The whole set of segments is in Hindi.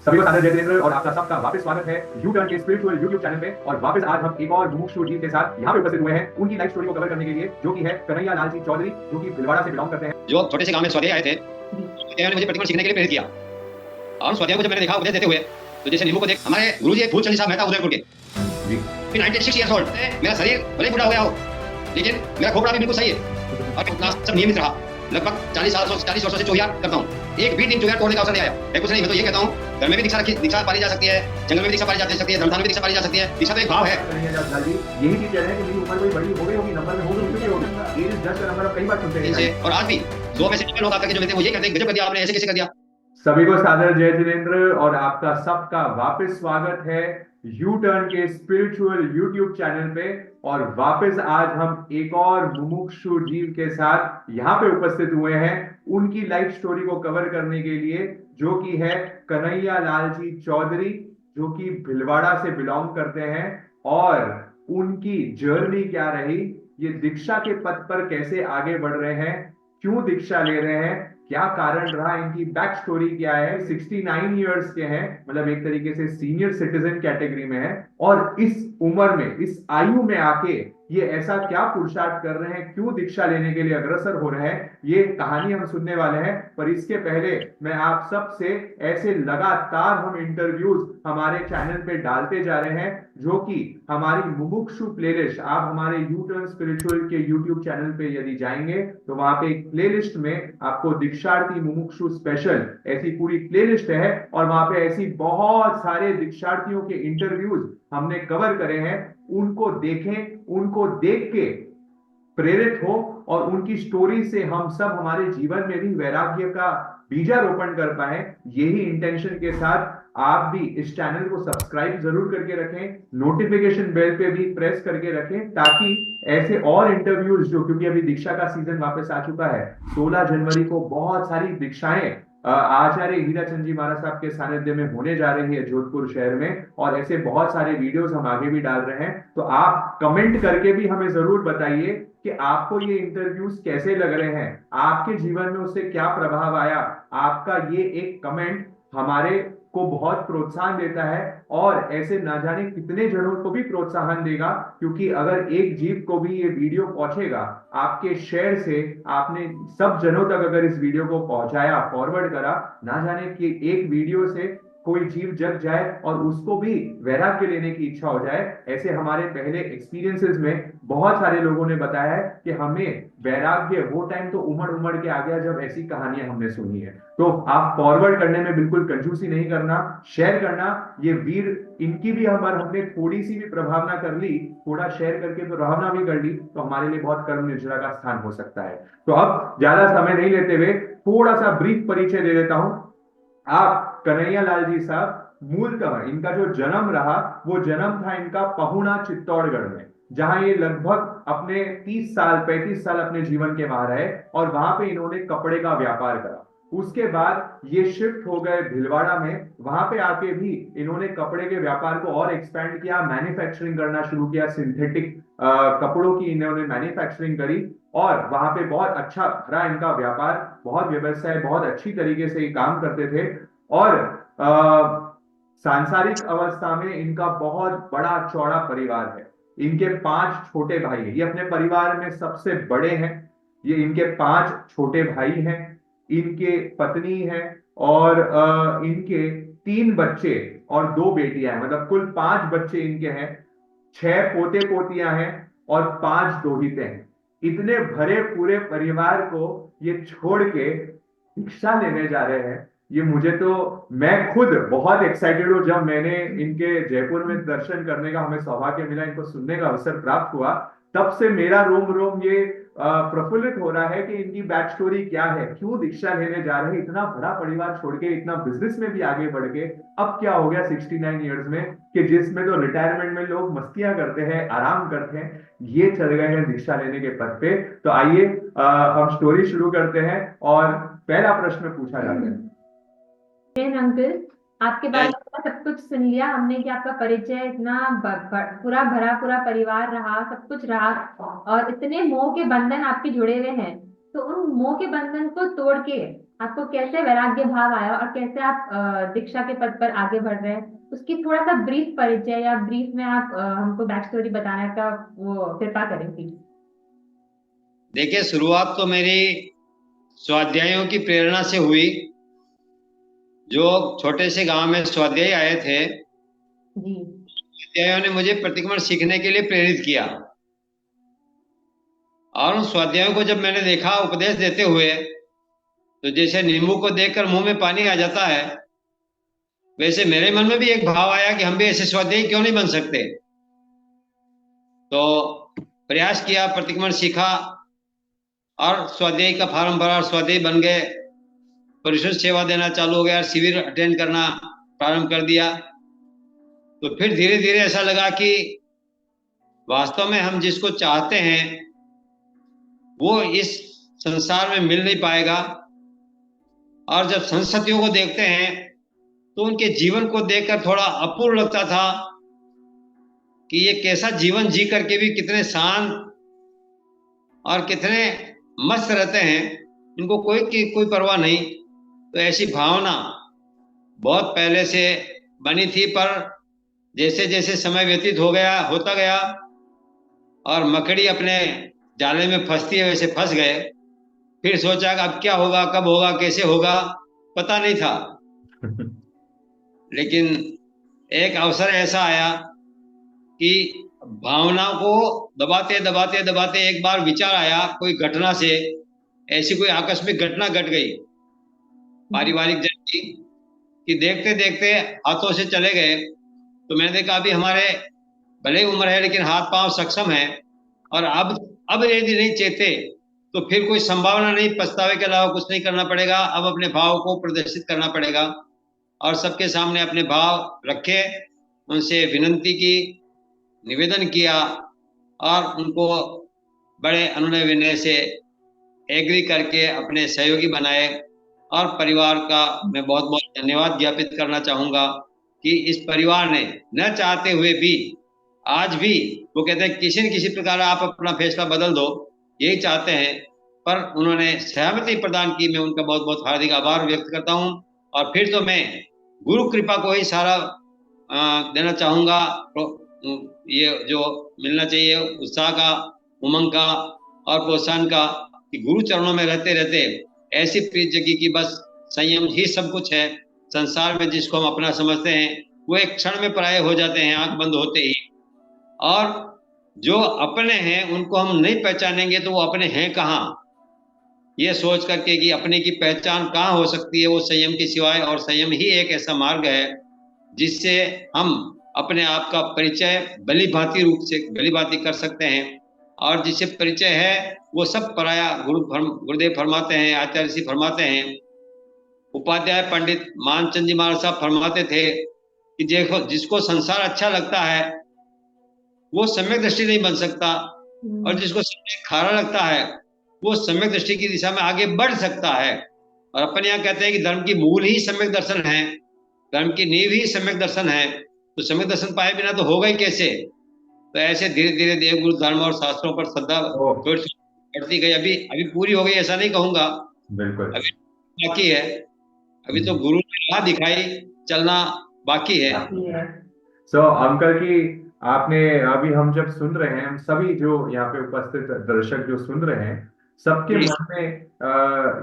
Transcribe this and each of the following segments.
सभी को सादर जय जितेंद्र और आपका सबका वापस स्वागत है यू टर्न के स्पिरिचुअल यूट्यूब चैनल पे। और वापस आज हम एक और मुमुक्षु जीव के साथ यहाँ पे उपस्थित हुए हैं उनकी लाइफ स्टोरी को कवर करने के लिए, जो कि है कन्हैया लाल जी चौधरी, जो कि भिलवाड़ा से बिलोंग करते हैं। जो छोटे से गांव में स्वाध्याय आए थे, स्वाध्याय ने मुझे प्रतिकोण सीखने के लिए प्रेरित किया। और उन स्वाध्याय को जब मैंने देखा उपदेश देते हुए, तो जैसे नींबू को देख, हमारे गुरुजी एक फूलचंद साहब मेहता उदयपुर के जी 96 ईयर्स ओल्ड, मेरा शरीर भले ही बूढ़ा हो गया हो, लेकिन मेरा खोपड़ा भी बिल्कुल सही है और उतना सब नियमित रहा। लगभग 40 वर्षों से चौहिया करता हूँ। एक भी दिन चौहिया तोड़ने का अवसर नहीं आया। मैं कुछ नहीं, मैं तो ये कहता हूँ, घर में भी दीक्षा पाली जा सकती है, जंगल में भी दीक्षा पाली जा सकती है, धर्मस्थान में भी दीक्षा पाली जा सकती है। दीक्षा तो एक भाव है। कन्हैया लाल जी यही चीज कह रहे हैं कि मेरी उम्र कोई बड़ी हो गई होगी, नंबर में होगी, क्यों होगी, ये जस्ट का नंबर कई बार सुनते हैं। और आज भी 100 में से 90 लोग आकर के जो लेते हैं वो ये कहते हैं, गजब कर दिया आपने, ऐसे कैसे कर दिया। सभी को सादर जय जितेंद्र और आपका सबका वापस स्वागत है यू टर्न के स्पिरिचुअल यूट्यूब चैनल पे। और वापस आज हम एक और मुमुक्षु जीव के साथ यहाँ पे उपस्थित हुए हैं उनकी लाइफ स्टोरी को कवर करने के लिए, जो कि है कन्हैया लाल जी चौधरी, जो कि भिलवाड़ा से बिलोंग करते हैं। और उनकी जर्नी क्या रही, ये दीक्षा के पथ पर कैसे आगे बढ़ रहे हैं, क्यों दीक्षा ले रहे हैं, क्या कारण रहा, इनकी बैक स्टोरी क्या है। 69 इयर्स के हैं, मतलब एक तरीके से सीनियर सिटीजन कैटेगरी में है। और इस उम्र में, इस आयु में आके ये ऐसा क्या पुरुषार्थ कर रहे हैं, क्यों दीक्षा लेने के लिए अग्रसर हो रहे हैं, ये कहानी हम सुनने वाले हैं। पर इसके पहले मैं आप सबसे ऐसे लगातार हम इंटरव्यूज हमारे चैनल पे डालते जा रहे हैं, जो कि हमारी मुमुक्षु प्लेलिस्ट, आप हमारे यू टर्न स्पिरिचुअल के यूट्यूब चैनल पे यदि जाएंगे तो वहां पे एक प्लेलिस्ट में आपको दीक्षार्थी मुमुक्षु स्पेशल ऐसी पूरी प्लेलिस्ट है। और वहां पे ऐसी बहुत सारे दीक्षार्थियों के इंटरव्यूज हमने कवर करे हैं। उनको देखें, उनको देख के प्रेरित हो और उनकी स्टोरी से हम सब हमारे जीवन में भी वैराग्य का बीजारोपण कर पाए। यही इंटेंशन के साथ आप भी इस चैनल को सब्सक्राइब जरूर करके रखें, नोटिफिकेशन बेल पे भी प्रेस करके रखें, ताकि ऐसे और इंटरव्यूज जो, क्योंकि अभी दीक्षा का सीजन वापस आ चुका है, 16 जनवरी को बहुत सारी दीक्षाएं आचार्य हीराचंद जी महाराज साहब के सानिध्य में होने जा रही है जोधपुर शहर में। और ऐसे बहुत सारे वीडियोस हम आगे भी डाल रहे हैं, तो आप कमेंट करके भी हमें जरूर बताइए कि आपको ये इंटरव्यूज कैसे लग रहे हैं, आपके जीवन में उससे क्या प्रभाव आया। आपका ये एक कमेंट हमारे को बहुत प्रोत्साहन देता है और ऐसे ना जाने कितने जनों को भी प्रोत्साहन देगा। क्योंकि अगर एक जीव को भी ये वीडियो पहुंचेगा आपके शेयर से, आपने सब जनों तक अगर इस वीडियो को पहुंचाया, फॉरवर्ड करा, ना जाने कि एक वीडियो से कोई जीव जग जाए और उसको भी वैराग्य लेने की इच्छा हो जाए। ऐसे हमारे पहले एक्सपीरियंसेस में बहुत सारे लोगों ने बताया है कि हमें वैराग्य वो टाइम तो उमड़ उमड़ के आ गया जब ऐसी कहानियां हमने सुनी है। तो आप फॉरवर्ड करने में बिल्कुल कंजूसी नहीं करना, शेयर करना। ये वीर, इनकी भी हमने थोड़ी सी भी प्रभावना कर ली, थोड़ा शेयर करके तो प्रभावना भी कर ली, तो हमारे लिए बहुत कर्म निर्जरा का स्थान हो सकता है। तो अब ज्यादा समय नहीं लेते हुए थोड़ा सा ब्रीफ परिचय दे देता हूं। आप कन्हैया लाल जी साहब मूलतः इनका जो जन्म रहा वो जन्म था इनका पहुना चित्तौड़गढ़ में, जहां ये लगभग अपने 30 साल 35 साल अपने जीवन के वहां रहे और वहां पे इन्होंने कपड़े का व्यापार करा। उसके बाद ये शिफ्ट हो गए भिलवाड़ा में, वहां पे आके भी इन्होंने कपड़े के व्यापार को और एक्सपेंड किया, मैन्युफैक्चरिंग करना शुरू किया, सिंथेटिक कपड़ों की इन्होंने मैन्युफैक्चरिंग करी। और वहां पे बहुत अच्छा भरा इनका व्यापार, बहुत व्यवसाय, बहुत अच्छी तरीके से ये काम करते थे। और सांसारिक अवस्था में इनका बहुत बड़ा चौड़ा परिवार है। इनके 5 छोटे भाई हैं, ये अपने परिवार में सबसे बड़े हैं। ये इनके 5 छोटे भाई हैं, इनके पत्नी है और इनके 3 बच्चे और 2 बेटियां हैं, मतलब कुल 5 बच्चे इनके हैं। 6 पोते पोतियां हैं और 5 दोहिते हैं। इतने भरे पूरे परिवार को ये छोड़ के दीक्षा लेने जा रहे हैं। ये मुझे तो, मैं खुद बहुत एक्साइटेड हूँ। जब मैंने इनके जयपुर में दर्शन करने का हमें सौभाग्य मिला, इनको सुनने का अवसर प्राप्त हुआ, तब से मेरा रोम रोम ये प्रफुल्लित हो रहा है कि इनकी बैक स्टोरी क्या है, क्यों दीक्षा लेने जा रहे हैं, इतना बड़ा परिवार छोड़ के, इतना बिजनेस में भी आगे बढ़ के। अब क्या हो गया 69 इयर्स में कि जिसमें तो रिटायरमेंट में लोग मस्तियां करते हैं, आराम करते हैं, ये चल गए हैं दीक्षा लेने के पद पे। तो आइए हम स्टोरी शुरू करते हैं और पहला प्रश्न पूछा जाता है। अंकल, आपके बारे में सब कुछ सुन लिया हमने कि आपका परिचय इतना पूरा भरा पूरा परिवार रहा, सब कुछ रहा, और इतने मोह के बंधन आपके जुड़े हुए हैं। तो उन मोह के बंधन को तोड़ के आपको कैसे वैराग्य भाव आया और कैसे आप दीक्षा के पद पर आगे बढ़ रहे हैं, उसकी थोड़ा सा ब्रीफ परिचय या ब्रीफ में आप हमको बैक स्टोरी बताने का वो कृपा करें प्लीज। देखिए, शुरुआत तो मेरी स्वाध्यायों की प्रेरणा से हुई। जो छोटे से गांव में स्वाध्यायी आए थे, जी। स्वाध्यायों ने मुझे प्रतिक्रमण सीखने के लिए प्रेरित किया। और उन स्वाध्यायों को जब मैंने देखा उपदेश देते हुए, तो जैसे नींबू को देखकर मुंह में पानी आ जाता है, वैसे मेरे मन में भी एक भाव आया कि हम भी ऐसे स्वाध्यायी क्यों नहीं बन सकते। तो प्रयास किया, प्रतिक्रमण सीखा और स्वाध्यायी का फार्म भरा और स्वाध्यायी बन गए। परिषद सेवा देना चालू हो गया, शिविर अटेंड करना प्रारंभ कर दिया। तो फिर धीरे धीरे ऐसा लगा कि वास्तव में हम जिसको चाहते हैं वो इस संसार में मिल नहीं पाएगा। और जब संसतियों को देखते हैं तो उनके जीवन को देखकर थोड़ा अपूर्ण लगता था कि ये कैसा जीवन जी करके भी कितने शांत और कितने मस्त रहते हैं, इनको कोई परवाह नहीं। तो ऐसी भावना बहुत पहले से बनी थी, पर जैसे जैसे समय व्यतीत होता गया और मकड़ी अपने जाले में फंसती है वैसे फंस गए। फिर सोचा कि अब क्या होगा, कब होगा, कैसे होगा, पता नहीं था। लेकिन एक अवसर ऐसा आया कि भावनाओं को दबाते दबाते दबाते एक बार विचार आया, कोई घटना से, ऐसी कोई आकस्मिक घटना घट गई पारिवारिक जन की, कि देखते देखते हाथों से चले गए। तो मैंने देखा अभी हमारे भले ही उम्र है लेकिन हाथ पांव सक्षम है, और अब यदि नहीं चेते तो फिर कोई संभावना नहीं, पछतावे के अलावा कुछ नहीं करना पड़ेगा। अब अपने भाव को प्रदर्शित करना पड़ेगा और सबके सामने अपने भाव रखे, उनसे विनती की, निवेदन किया और उनको बड़े अनुनय विनय से एग्री करके अपने सहयोगी बनाए। और परिवार का मैं बहुत बहुत धन्यवाद ज्ञापित करना चाहूँगा कि इस परिवार ने न चाहते हुए भी आज भी, वो कहते हैं किसी न किसी प्रकार आप अपना फैसला बदल दो, यही चाहते हैं, पर उन्होंने सहमति प्रदान की। मैं उनका बहुत बहुत हार्दिक आभार व्यक्त करता हूँ। और फिर तो मैं गुरु कृपा को ही सारा देना चाहूँगा। ये जो मिलना चाहिए उत्साह का, उमंग का और प्रोत्साहन का, कि गुरु चरणों में रहते रहते ऐसी प्रीत जगी कि बस संयम ही सब कुछ है। संसार में जिसको हम अपना समझते हैं वो एक क्षण में पराये हो जाते हैं, आंख बंद होते ही। और जो अपने हैं उनको हम नहीं पहचानेंगे तो वो अपने हैं कहाँ, ये सोच करके कि अपने की पहचान कहाँ हो सकती है वो संयम के सिवाय। और संयम ही एक ऐसा मार्ग है जिससे हम अपने आप का परिचय भली भांति कर सकते हैं। और जिससे परिचय है वो सब पराया। गुरुदेव फरमाते हैं, आचार्य जी फरमाते हैं, उपाध्याय पंडित मानचंद जी महाराज साहब फरमाते थे कि देखो जिसको संसार अच्छा लगता है वो सम्यक दृष्टि नहीं बन सकता, और जिसको सम्यक खारा लगता है वो सम्यक दृष्टि की दिशा में आगे बढ़ सकता है। और अपन यहाँ कहते हैं कि धर्म की मूल ही सम्यक दर्शन है, धर्म की नींव ही सम्यक दर्शन है। तो सम्यक दर्शन पाए बिना तो होगा ही कैसे। तो ऐसे धीरे धीरे देवगुरु धर्म और शास्त्रों पर श्रद्धा बढ़ती गई। अभी पूरी हो गई ऐसा नहीं कहूंगा, बिल्कुल अभी बाकी है। अभी तो गुरु ने राह दिखाई, चलना बाकी है। सो अंकल की आपने अभी हम जब सुन रहे हैं, हम सभी जो यहाँ पे उपस्थित दर्शक जो सुन रहे हैं, सबके मन में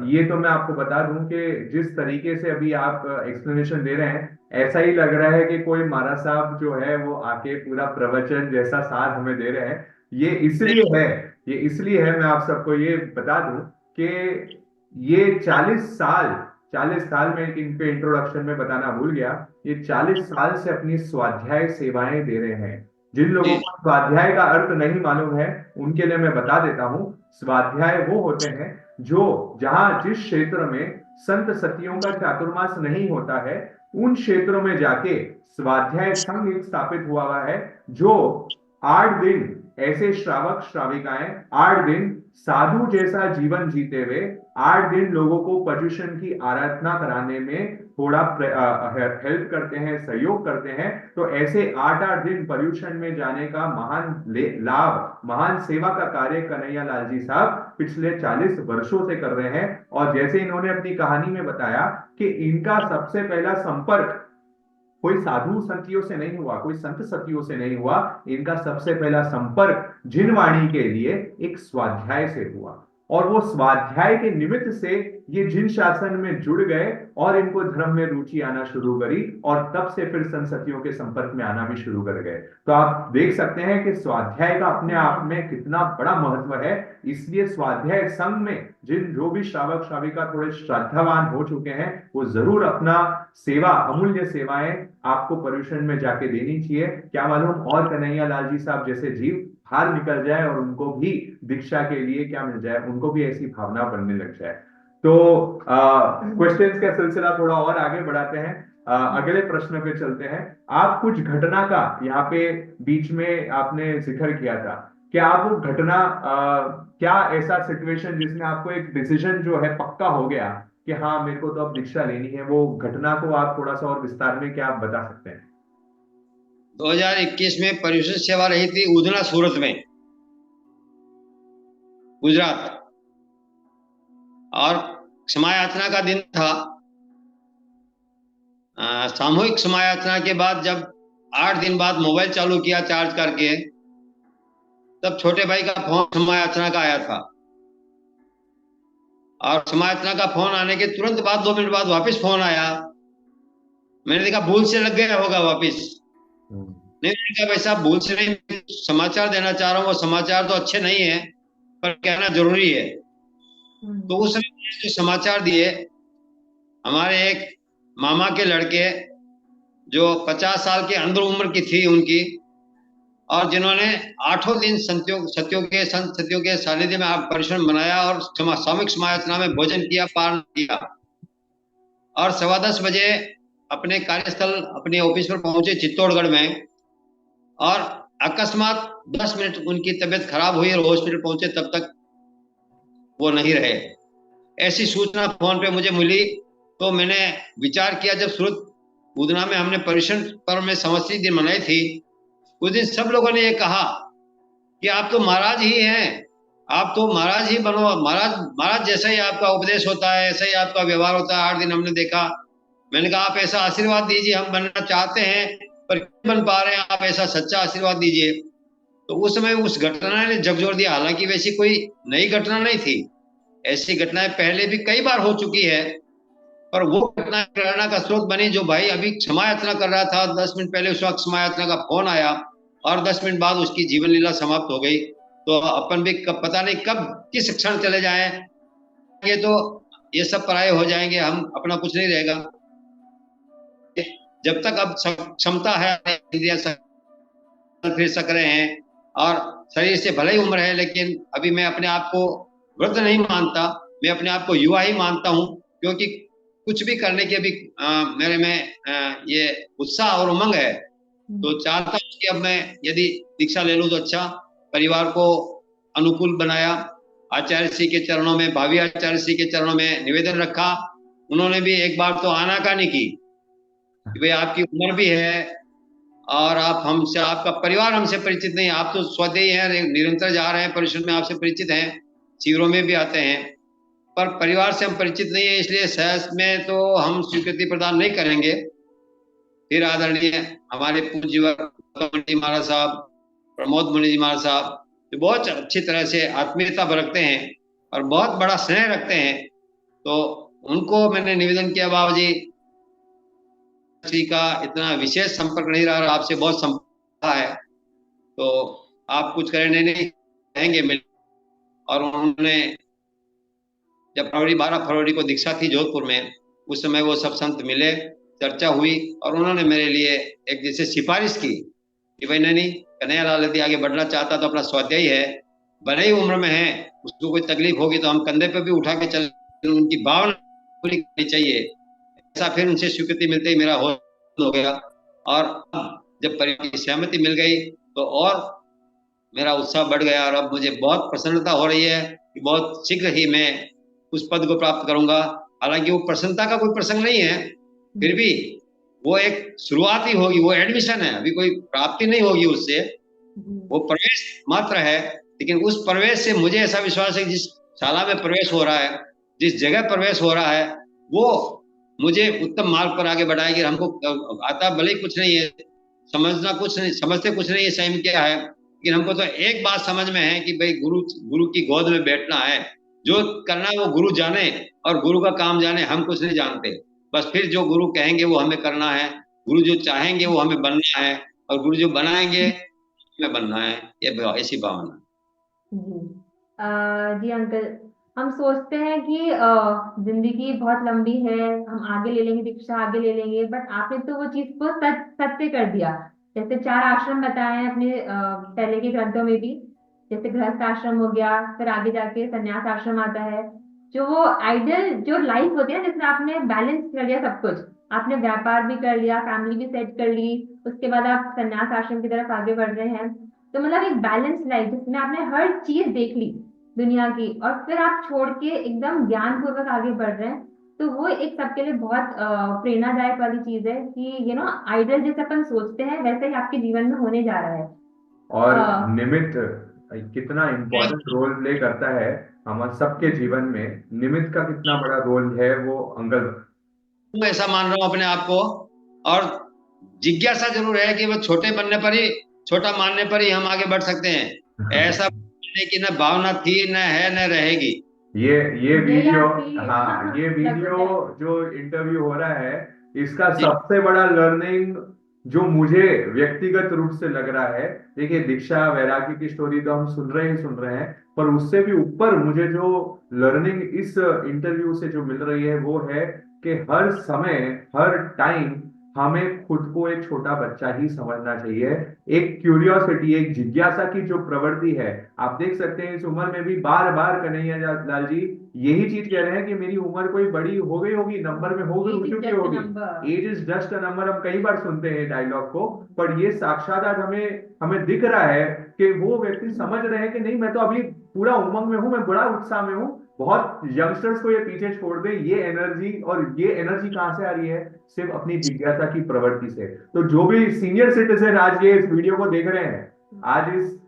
ये तो मैं आपको बता दूं कि जिस तरीके से अभी आप एक्सप्लेनेशन दे रहे हैं, ऐसा ही लग रहा है कि कोई महाराज साहब जो है वो आके पूरा प्रवचन जैसा सार हमें दे रहे हैं। ये इसलिए है मैं आप सबको ये बता दूं कि ये 40 साल में इनके इंट्रोडक्शन में बताना भूल गया, ये 40 साल से अपनी स्वाध्याय सेवाएं दे रहे हैं। जिन लोगों को स्वाध्याय का अर्थ नहीं मालूम है उनके लिए मैं बता देता हूँ, स्वाध्याय वो होते हैं जो जिस क्षेत्र में संत सतियों का चातुर्मास नहीं होता है उन क्षेत्रों में जाके स्वाध्याय संघ एक स्थापित हुआ है, जो 8 दिन ऐसे श्रावक श्राविकाएं 8 दिन साधु जैसा जीवन जीते हुए 8 दिन लोगों को पर्युषण की आराधना कराने में थोड़ा हेल्प करते हैं, सहयोग करते हैं, तो ऐसे 8-8 दिन पर्यूषण में जाने का महान लाभ, महान सेवा का कार्य कन्हैया लाल जी साहब पिछले 40 वर्षों से कर रहे हैं। और जैसे इन्होंने अपनी कहानी में बताया कि इनका सबसे पहला संपर्क कोई साधु संतियों से नहीं हुआ, कोई संत सतियों से नहीं हुआ, इनका सबसे पहला संपर्क जिनवाणी के लिए एक स्वाध्याय से हुआ। और वो स्वाध्याय के निमित्त से ये जिन शासन में जुड़ गए और इनको धर्म में रुचि आना शुरू करी, और तब से फिर संसतियों के संपर्क में आना भी शुरू कर गए। तो आप देख सकते हैं कि स्वाध्याय का अपने आप में कितना बड़ा महत्व है। इसलिए स्वाध्याय संघ में जो भी श्रावक श्राविका थोड़े श्रद्धावान हो चुके हैं, वो जरूर अपना सेवा, अमूल्य सेवाएं आपको पर्यूषण में जाके देनी चाहिए। क्या मालूम और कन्हैया लाल जी साहब जैसे जीव बाहर निकल जाए और उनको भी दीक्षा के लिए क्या मिल जाए, उनको भी ऐसी भावना बनने लग जाए। तो क्वेश्चंस का सिलसिला थोड़ा और आगे बढ़ाते हैं, अगले प्रश्न पे चलते हैं। आप कुछ घटना का यहाँ पे बीच में आपने जिक्र किया था, क्या आप वो घटना क्या ऐसा सिचुएशन जिसमें आपको एक डिसीजन जो है पक्का हो गया कि हाँ मेरे को तो अब दीक्षा लेनी है, वो घटना को आप थोड़ा सा और विस्तार में क्या आप बता सकते हैं? 2021 में पर्यूषण सेवा रही थी उधना सूरत में, गुजरात, और क्षमा यात्रा का दिन था। सामूहिक क्षमा यात्रा के बाद जब 8 दिन बाद मोबाइल चालू किया चार्ज करके, तब छोटे भाई का फोन क्षमा यात्रा का आया था। और क्षमा यात्रा का फोन आने के तुरंत बाद 2 मिनट बाद वापस फोन आया। मैंने देखा भूल से लग गया होगा वापस। नहीं, मैंने कहा भाई साहब भूल से नहीं, समाचार देना चाह रहा हूँ, वो समाचार तो अच्छे नहीं है पर कहना जरूरी है। तो उस समय जो समाचार दिए, हमारे एक मामा के लड़के जो 50 साल के अंदर उम्र की थी उनकी, और जिन्होंने 8 दिन संत सतियों के सानिध्य में आप पर्यूषण बनाया और सामूहिक समायाचना में भोजन किया, पारण किया, और 10:15 बजे अपने कार्यस्थल, अपने ऑफिस पर पहुंचे चित्तौड़गढ़ में, और अकस्मात 10 मिनट उनकी तबीयत खराब हुई और हॉस्पिटल पहुंचे, तब तक वो नहीं रहे। ऐसी सूचना फोन पे मुझे मिली, तो मैंने विचार किया, जब सूरत उधना में हमने पर्यूषण पर्व में संवत्सरी दिन मनाई थी, उस दिन सब लोगों ने ये कहा कि आप तो महाराज ही हैं, आप तो महाराज ही बनो, महाराज जैसा ही आपका उपदेश होता है, ऐसा ही आपका व्यवहार होता है। 8 दिन हमने देखा। मैंने कहा आप ऐसा आशीर्वाद दीजिए, हम बनना चाहते हैं पर नहीं बन पा रहे हैं, आप ऐसा सच्चा आशीर्वाद दीजिए। तो उस समय उस घटना ने जगजोर दिया। हालांकि वैसी कोई नई घटना नहीं थी, ऐसी घटनाएं पहले भी कई बार हो चुकी है, पर वो घटना प्रेरणा का स्रोत बनी। जो भाई अभी क्षमा यात्रा कर रहा था, 10 मिनट पहले उस वक्त क्षमा यात्रा का फोन आया और 10 मिनट बाद उसकी जीवन लीला समाप्त हो गई। तो अपन भी पता नहीं कब किस क्षण चले जाएं, ये तो ये सब पराये हो जाएंगे, हम अपना कुछ नहीं रहेगा। जब तक अब क्षमता है, फिर सक रहे हैं, और शरीर से भले ही उम्र है, लेकिन अभी मैं अपने आप को वृद्ध नहीं मानता, मैं अपने आप को युवा ही मानता हूँ, क्योंकि कुछ भी करने के अभी मेरे में ये उत्साह और उमंग है। तो चाहता हूँ कि अब मैं यदि दीक्षा ले लूँ तो अच्छा, परिवार को अनुकूल बनाया, आचार्य श्री के चरणों में, भावी आचार्य श्री के चरणों में निवेदन रखा। उन्होंने भी एक बार तो आनाकानी की कि भाई आपकी उम्र भी है और आप हमसे, आपका परिवार हमसे परिचित नहीं, आप तो स्वदेही हैं, निरंतर जा रहे हैं परिषद में, आपसे परिचित हैं, शिविरों में भी आते हैं, पर परिवार से हम परिचित नहीं है, इसलिए सहज में तो हम स्वीकृति प्रदान नहीं करेंगे। फिर आदरणीय हमारे पूज्य जी महाराज साहब, प्रमोद मुनि जी महाराज साहब, जो बहुत अच्छी तरह से आत्मीयता बरतते हैं और बहुत बड़ा स्नेह रखते हैं, तो उनको मैंने निवेदन किया, बाबा जी श्री का इतना विशेष संपर्क नहीं रहा, आपसे बहुत संपर्क है, तो आप कुछ करें। नहीं कहेंगे मिल। और उन्होंने जब 12 फरवरी को दीक्षा थी जोधपुर में, उस समय वो सब संत मिले, चर्चा हुई, और उन्होंने मेरे लिए एक जैसे सिफारिश की कि भाई नहीं, कन्हैया लाल यदि आगे बढ़ना चाहता तो अपना स्वाध्यायी है, बड़े ही उम्र में है, उसको कोई तकलीफ होगी तो हम कंधे पे भी उठा के चल, उनकी भावना पूरी करनी चाहिए। ऐसा फिर उनसे स्वीकृति मिलते ही मेरा हो गया, और जब परिवार की सहमति मिल गई तो और मेरा उत्साह बढ़ गया, और अब मुझे बहुत प्रसन्नता हो रही है कि बहुत शीघ्र ही मैं उस पद को प्राप्त करूंगा। हालांकि वो प्रसन्नता का कोई प्रसंग नहीं है, फिर भी वो एक शुरुआत ही होगी, वो एडमिशन है, अभी कोई प्राप्ति नहीं होगी उससे, वो प्रवेश मात्र है। लेकिन उस प्रवेश से मुझे ऐसा विश्वास है, जिस शाला में प्रवेश हो रहा है, जिस जगह प्रवेश हो रहा है, वो मुझे उत्तम मार्ग पर आगे बढ़ाएगी। हमको आता भले ही कुछ नहीं है, समझना कुछ नहीं, समझते कुछ नहीं है सही में क्या है, लेकिन हमको तो एक बात समझ में है कि भाई गुरु गुरु की गोद में बैठना है, जो करना है वो गुरु जाने और गुरु का काम जाने, हम कुछ नहीं जानते। बस फिर जो गुरु कहेंगे वो हमें करना है, गुरु जो चाहेंगे वो हमें बनना है, और गुरु जो बनाएंगे हमें बनना है, ये ऐसी भावना। जी जी अंकल, हम सोचते हैं कि जिंदगी बहुत लंबी है, हम आगे ले लेंगे, दीक्षा आगे ले लेंगे, बट आपने तो वो चीज को सत्य कर दिया। जैसे 4 आश्रम बताए हैं अपने पहले के ग्रंथों में भी, जैसे गृहस्थ आश्रम हो गया, फिर आगे जाके संन्यास आश्रम आता है। जो वो आइडियल जो लाइफ होती है ना, जिसमें आपने बैलेंस कर लिया सब कुछ, आपने व्यापार भी कर लिया, फैमिली भी सेट कर ली, उसके बाद आप संन्यास आश्रम की तरफ आगे बढ़ रहे हैं। तो मतलब एक बैलेंस लाइफ जिसमें आपने हर चीज देख ली दुनिया की, और फिर आप छोड़ के एकदम ज्ञान पूर्वक आगे बढ़ रहे हैं। तो वो एक सबके लिए बहुत प्रेरणादायक वाली चीज है कि आइडल जैसे अपन सोचते हैं वैसे ही आपके जीवन में होने जा रहा है। और अ, निमित्त कितना इम्पोर्टेंट रोल प्ले करता है हमारे सबके जीवन में, निमित्त का कितना बड़ा रोल है वो अंकल। मैं ऐसा मान रहा हूँ अपने आप को, और जिज्ञासा जरूर है कि वो छोटे बनने पर ही, छोटा मानने पर ही हम आगे बढ़ सकते हैं। ऐसा नहीं कि न भावना थी, न है, न रहेगी। ये ये यही वीडियो, आपकी हाँ ये सब कुछ वीडियो है। जो इंटरव्यू हो रहा है, इसका जी। सबसे बड़ा लर्निंग जो मुझे व्यक्तिगत रूप से लग रहा है, देखिए दीक्षा वैरागी की स्टोरी तो हम सुन रहे हैं, पर उससे भी ऊपर मुझे जो लर्निंग इस इंटरव्यू से जो मिल रही है वो है कि हर समय, हर टाइम हमें खुद को एक छोटा बच्चा ही समझना चाहिए। एक क्यूरियोसिटी, एक जिज्ञासा की जो प्रवृत्ति है, आप देख सकते हैं इस उम्र में भी बार बार कन्हैया लाल जी यही चीज कह रहे हैं कि मेरी उम्र कोई बड़ी हो गई होगी, नंबर में हो गई, हो एज इज चुकी जस्ट होगी। नंबर। Age is just a number, हम कई बार सुनते हैं डायलॉग को, पर ये साक्षात आज हमें हमें दिख रहा है कि वो व्यक्ति समझ रहे हैं कि नहीं, मैं तो अभी पूरा उमंग में हूं, मैं बड़ा उत्साह में हूं। बहुत यंगस्टर्स को ये पीछे छोड़ दे, ये एनर्जी, और ये एनर्जी कहां से आ रही है? सिर्फ अपनी जिज्ञासा की प्रवृत्ति से। तो जो भी सीनियर सिटीजन आज ये इस वीडियो को देख रहे हैं, आज इस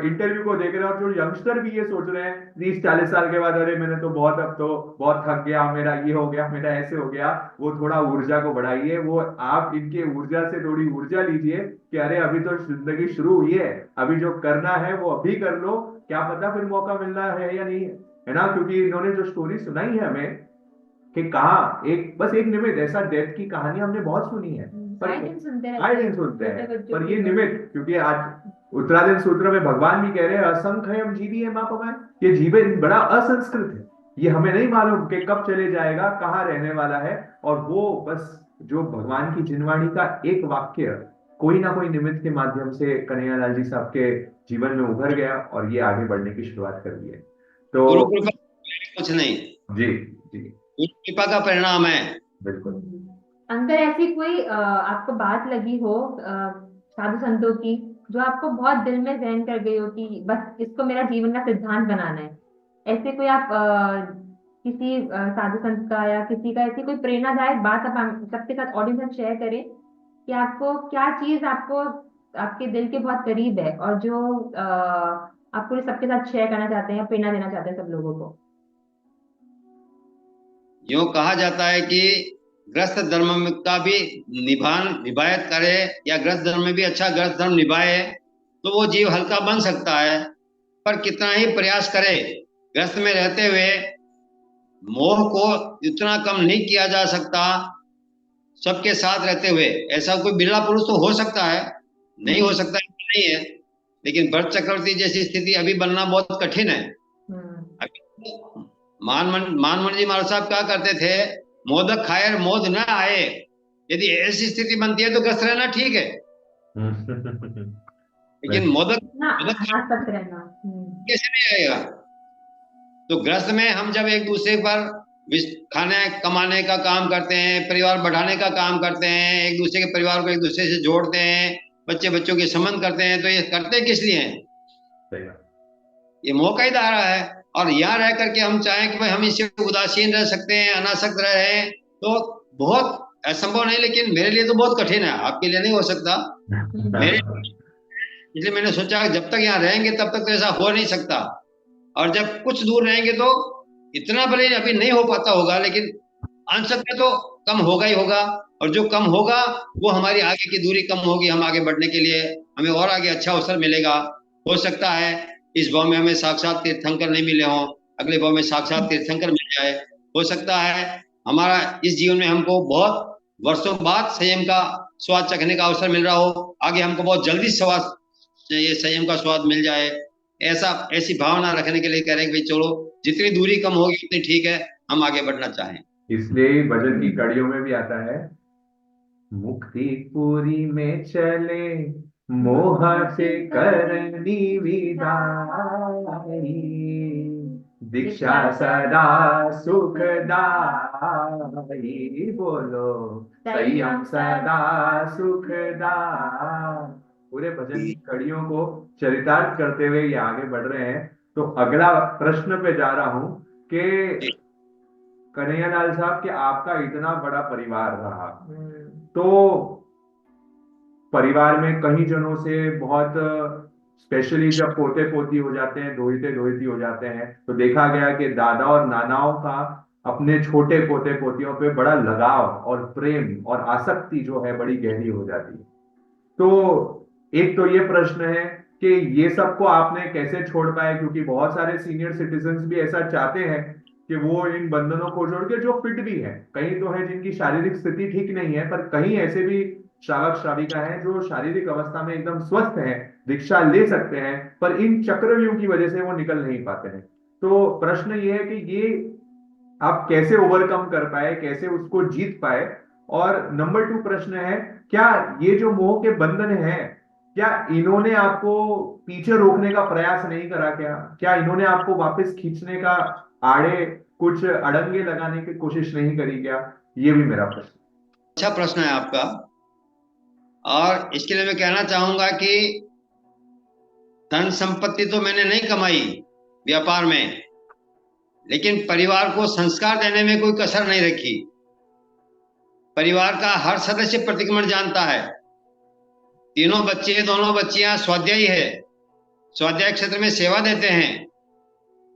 इंटरव्यू को देख रहे हैं, और जो यंगस्टर भी ये सोच रहे हैं 30-40 साल के बाद, अरे मैंने तो बहुत, अब तो बहुत थक गया, मेरा ये हो गया, मेरा ऐसे हो गया, वो थोड़ा ऊर्जा को बढ़ाइए, वो आप इनके ऊर्जा से थोड़ी ऊर्जा लीजिए कि अरे अभी तो जिंदगी शुरू हुई है, अभी जो करना है वो अभी कर लो, क्या पता फिर मौका मिलना है या नहीं है ना। क्योंकि इन्होंने जो स्टोरी सुनाई है हमें कि कहा, एक बस एक निमित्त, ऐसा डेथ की कहानी हमने बहुत सुनी है, पर आए दिन सुनते आए रहते दिन हैं सुनते छोटे हैं, बच्चों पर की ये तो। निमित्त, क्योंकि आज उत्तराधीन सूत्र में भगवान भी कह रहे हैं असंख्यम जीवी है माप में, ये जीवन बड़ा असंस्कृत है, ये हमें नहीं मालूम कि कब चले जाएगा, कहाँ रहने वाला है। और वो बस जो भगवान की जिनवाणी का एक वाक्य कोई ना कोई निमित्त के माध्यम से कन्हैयालाल जी साहब के जीवन में उभर गया और ये आगे बढ़ने की शुरुआत कर दी है। तो गुरु कृपा कुछ नहीं, जी, जी गुरु कृपा का परिणाम है। बिल्कुल। अंकल, ऐसी कोई आपको बात लगी हो साधु संतों की, जो आपको बहुत दिल में जहन कर गई हो कि बस इसको मेरा जीवन का सिद्धांत बनाना है? ऐसे कोई आप किसी साधु संत का या किसी का ऐसी कोई प्रेरणादायक बात आप सबके साथ, ऑडियंस के साथ शेयर करें कि आपको क्या चीज आपको आपके दिल के बहुत करीब है, और जो आपको सबके साथ शेयर करना चाहते हैं या प्रेरणा देना चाहते हैं सब लोगों को। यूं कहा जाता है कि ग्रस्त धर्म का भी निभायत करे, या ग्रस्त धर्म में भी अच्छा ग्रस्त धर्म निभाए, तो वो जीव हल्का बन सकता है। पर कितना ही प्रयास करे, ग्रस्त में रहते हुए मोह को इतना कम नहीं किया जा सकता। सबके साथ रहते हुए ऐसा कोई बिरला पुरुष तो हो सकता है, नहीं हो हम्म। सकता है नहीं है, लेकिन भरत चक्रवर्ती जैसी स्थिति अभी बनना बहुत कठिन है। हम्म। अभी मानमन जी महाराज साहब क्या करते थे, मोदक खाए और मोद न आए। यदि ऐसी स्थिति बनती है तो ग्रस्त रहना ठीक है, लेकिन मोदक ना, मोदक हाँ, सच रहना। कैसे नहीं आएगा। तो ग्रस्त में हम जब एक दूसरे पर खाने कमाने का काम करते हैं, परिवार बढ़ाने का काम करते हैं, एक दूसरे के परिवार को एक दूसरे से जोड़ते हैं, बच्चे बच्चों के संबंध करते हैं, तो ये करते किस लिए हैं? सही बात। ये मौका ही दारा है। और यहाँ रह करके हम चाहें कि भाई हम इससे उदासीन रह सकते हैं, अनासक्त रहे, तो बहुत असंभव नहीं, लेकिन मेरे लिए तो बहुत कठिन है, आपके लिए नहीं हो सकता। मेरे इसलिए मैंने सोचा कि जब तक यहाँ रहेंगे तब तक तो ऐसा हो नहीं सकता, और जब कुछ दूर रहेंगे तो इतना भले ही अभी नहीं हो पाता होगा, लेकिन अंश में तो कम होगा ही होगा। और जो कम होगा वो हमारी आगे की दूरी कम होगी, हम आगे बढ़ने के लिए हमें और आगे अच्छा अवसर मिलेगा। हो सकता है इस भाव में हमें साक्षात तीर्थंकर नहीं मिले हों, अगले भाव में साक्षात तीर्थंकर मिल जाए। हो सकता है हमारा इस जीवन में हमको बहुत वर्षों बाद संयम का स्वाद चखने का अवसर मिल रहा हो, आगे हमको बहुत जल्दी स्वाद ये संयम का स्वाद मिल जाए। ऐसी भावना रखने के लिए कह रहे हैं कि भाई चलो जितनी दूरी कम होगी उतनी ठीक है, हम आगे बढ़ना चाहें। इसलिए भजन की कड़ियों में भी आता है, मुक्ति पूरी में चले मोह से करनी विदाई, दीक्षा सदा सुखदाई, बोलो संयम सदा सुखदाई। पूरे भजन की कड़ियों को चरितार्थ करते हुए ये आगे बढ़ रहे हैं। तो अगला प्रश्न पे जा रहा हूं कि कन्हैयालाल साहब कि आपका इतना बड़ा परिवार रहा, तो परिवार में कई जनों से बहुत, स्पेशली जब पोते पोती हो जाते हैं, दोहिते दोहिती हो जाते हैं, तो देखा गया कि दादा और नानाओं का अपने छोटे पोते पोतियों पे बड़ा लगाव और प्रेम और आसक्ति जो है बड़ी गहरी हो जाती है। तो एक तो ये प्रश्न है कि ये सबको आपने कैसे छोड़ पाए, क्योंकि बहुत सारे सीनियर सिटीजन्स भी ऐसा चाहते हैं कि वो इन बंधनों को छोड़ के, जो फिट भी है, कहीं तो है जिनकी शारीरिक स्थिति ठीक नहीं है, पर कहीं ऐसे भी श्रावक श्राविका हैं जो शारीरिक अवस्था में एकदम स्वस्थ हैं, दीक्षा ले सकते हैं, पर इन चक्रव्यूह की वजह से वो निकल नहीं पाते हैं। तो प्रश्न ये है कि ये आप कैसे ओवरकम कर पाए, कैसे उसको जीत पाए। और नंबर 2 प्रश्न है, क्या ये जो मोह के बंधन है, क्या इन्होंने आपको पीछे रोकने का प्रयास नहीं करा, क्या इन्होंने आपको वापस खींचने का आड़े कुछ अड़ंगे लगाने की कोशिश नहीं करी क्या? ये भी मेरा प्रश्न। अच्छा प्रश्न है आपका, और इसके लिए मैं कहना चाहूंगा कि धन संपत्ति तो मैंने नहीं कमाई व्यापार में, लेकिन परिवार को संस्कार देने में कोई कसर नहीं रखी। परिवार का हर सदस्य प्रतिक्रमण जानता है। तीनों बच्चे, दोनों बच्चियां स्वाध्यायी है, स्वाध्याय क्षेत्र में सेवा देते हैं।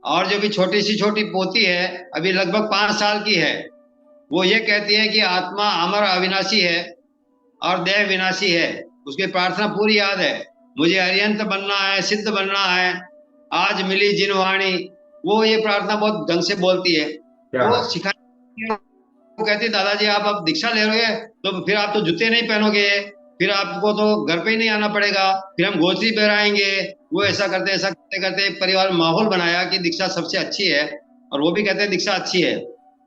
और जो भी छोटी सी छोटी पोती है, अभी लगभग 5 साल की है, वो ये कहती है कि आत्मा अमर अविनाशी है और देह विनाशी है। उसकी प्रार्थना पूरी याद है, मुझे अरिहंत बनना है, सिद्ध बनना है, आज मिली जिनवाणी। वो ये प्रार्थना बहुत ढंग से बोलती है। वो सिखाती, वो कहती है दादाजी आप अब दीक्षा ले रहे हैं तो फिर आप तो जूते नहीं पहनोगे, फिर आपको तो घर पे ही नहीं आना पड़ेगा, फिर हम गोचरी पहराएंगे। वो ऐसा करते ऐसा करते करते परिवार में माहौल बनाया कि दीक्षा सबसे अच्छी है, और वो भी कहते हैं दीक्षा अच्छी है।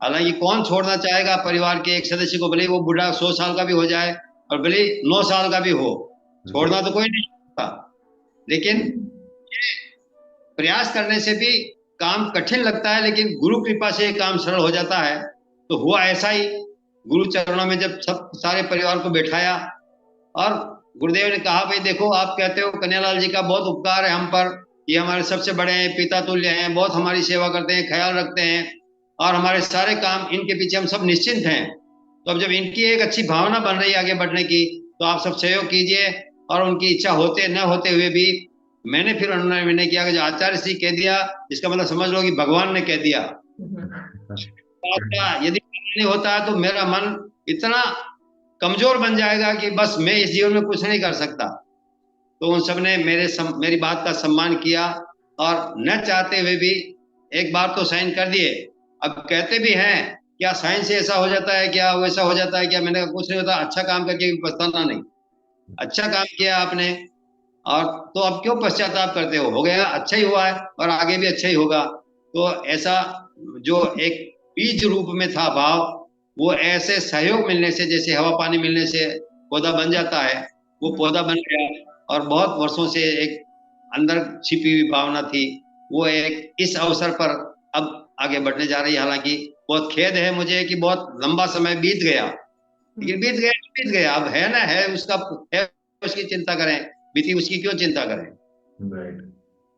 हालांकि कौन छोड़ना चाहेगा परिवार के एक सदस्य को, भले वो बूढ़ा 100 साल का भी हो जाए और भले 9 साल का भी हो, छोड़ना तो कोई नहीं चाहता। लेकिन प्रयास करने से भी काम कठिन लगता है, लेकिन गुरु कृपा से काम सरल हो जाता है। तो हुआ ऐसा ही, गुरु चरणों में जब सब सारे परिवार को बैठाया और गुरुदेव ने कहा भाई देखो, आप कहते हो कन्हैयालाल जी का बहुत उपकार है हम पर, ये हमारे सबसे बड़े हैं, पिता तुल्य हैं, बहुत हमारी सेवा करते हैं, ख्याल रखते हैं, और हमारे सारे काम इनके पीछे हम सब निश्चिंत हैं। तो अब जब इनकी एक अच्छी भावना बन रही है आगे बढ़ने की, तो आप सब सहयोग कीजिए। और उनकी इच्छा होते न होते हुए भी मैंने फिर निर्णय किया कि जो आचार्य श्री कह दिया, इसका मतलब समझ लो कि भगवान ने कह दिया। यदि नहीं होता है तो मेरा मन इतना कमजोर बन जाएगा कि बस मैं इस जीवन में कुछ नहीं कर सकता। तो उन सब ने मेरी बात का सम्मान किया, और न चाहते हुए भी एक बार तो साइन कर दिए। अब कहते भी हैं क्या साइन से ऐसा हो जाता है, क्या वैसा हो जाता है क्या? मैंने कहा कुछ नहीं होता, अच्छा काम करके पछताना नहीं। अच्छा काम किया आपने, और तो अब क्यों पश्चाताप करते हो गया, अच्छा ही हुआ है और आगे भी अच्छा ही होगा। तो ऐसा जो एक बीज रूप में था भाव, वो ऐसे सहयोग मिलने से, जैसे हवा पानी मिलने से पौधा बन जाता है, वो पौधा बन गया। और बहुत वर्षों से एक अंदर छिपी हुई भावना थी, वो एक इस अवसर पर अब आगे बढ़ने जा रही है। हालांकि बहुत खेद है मुझे कि बहुत लंबा समय बीत गया, लेकिन बीत गया, अब है ना है, उसका है, उसकी चिंता करें, बीती उसकी क्यों चिंता करें।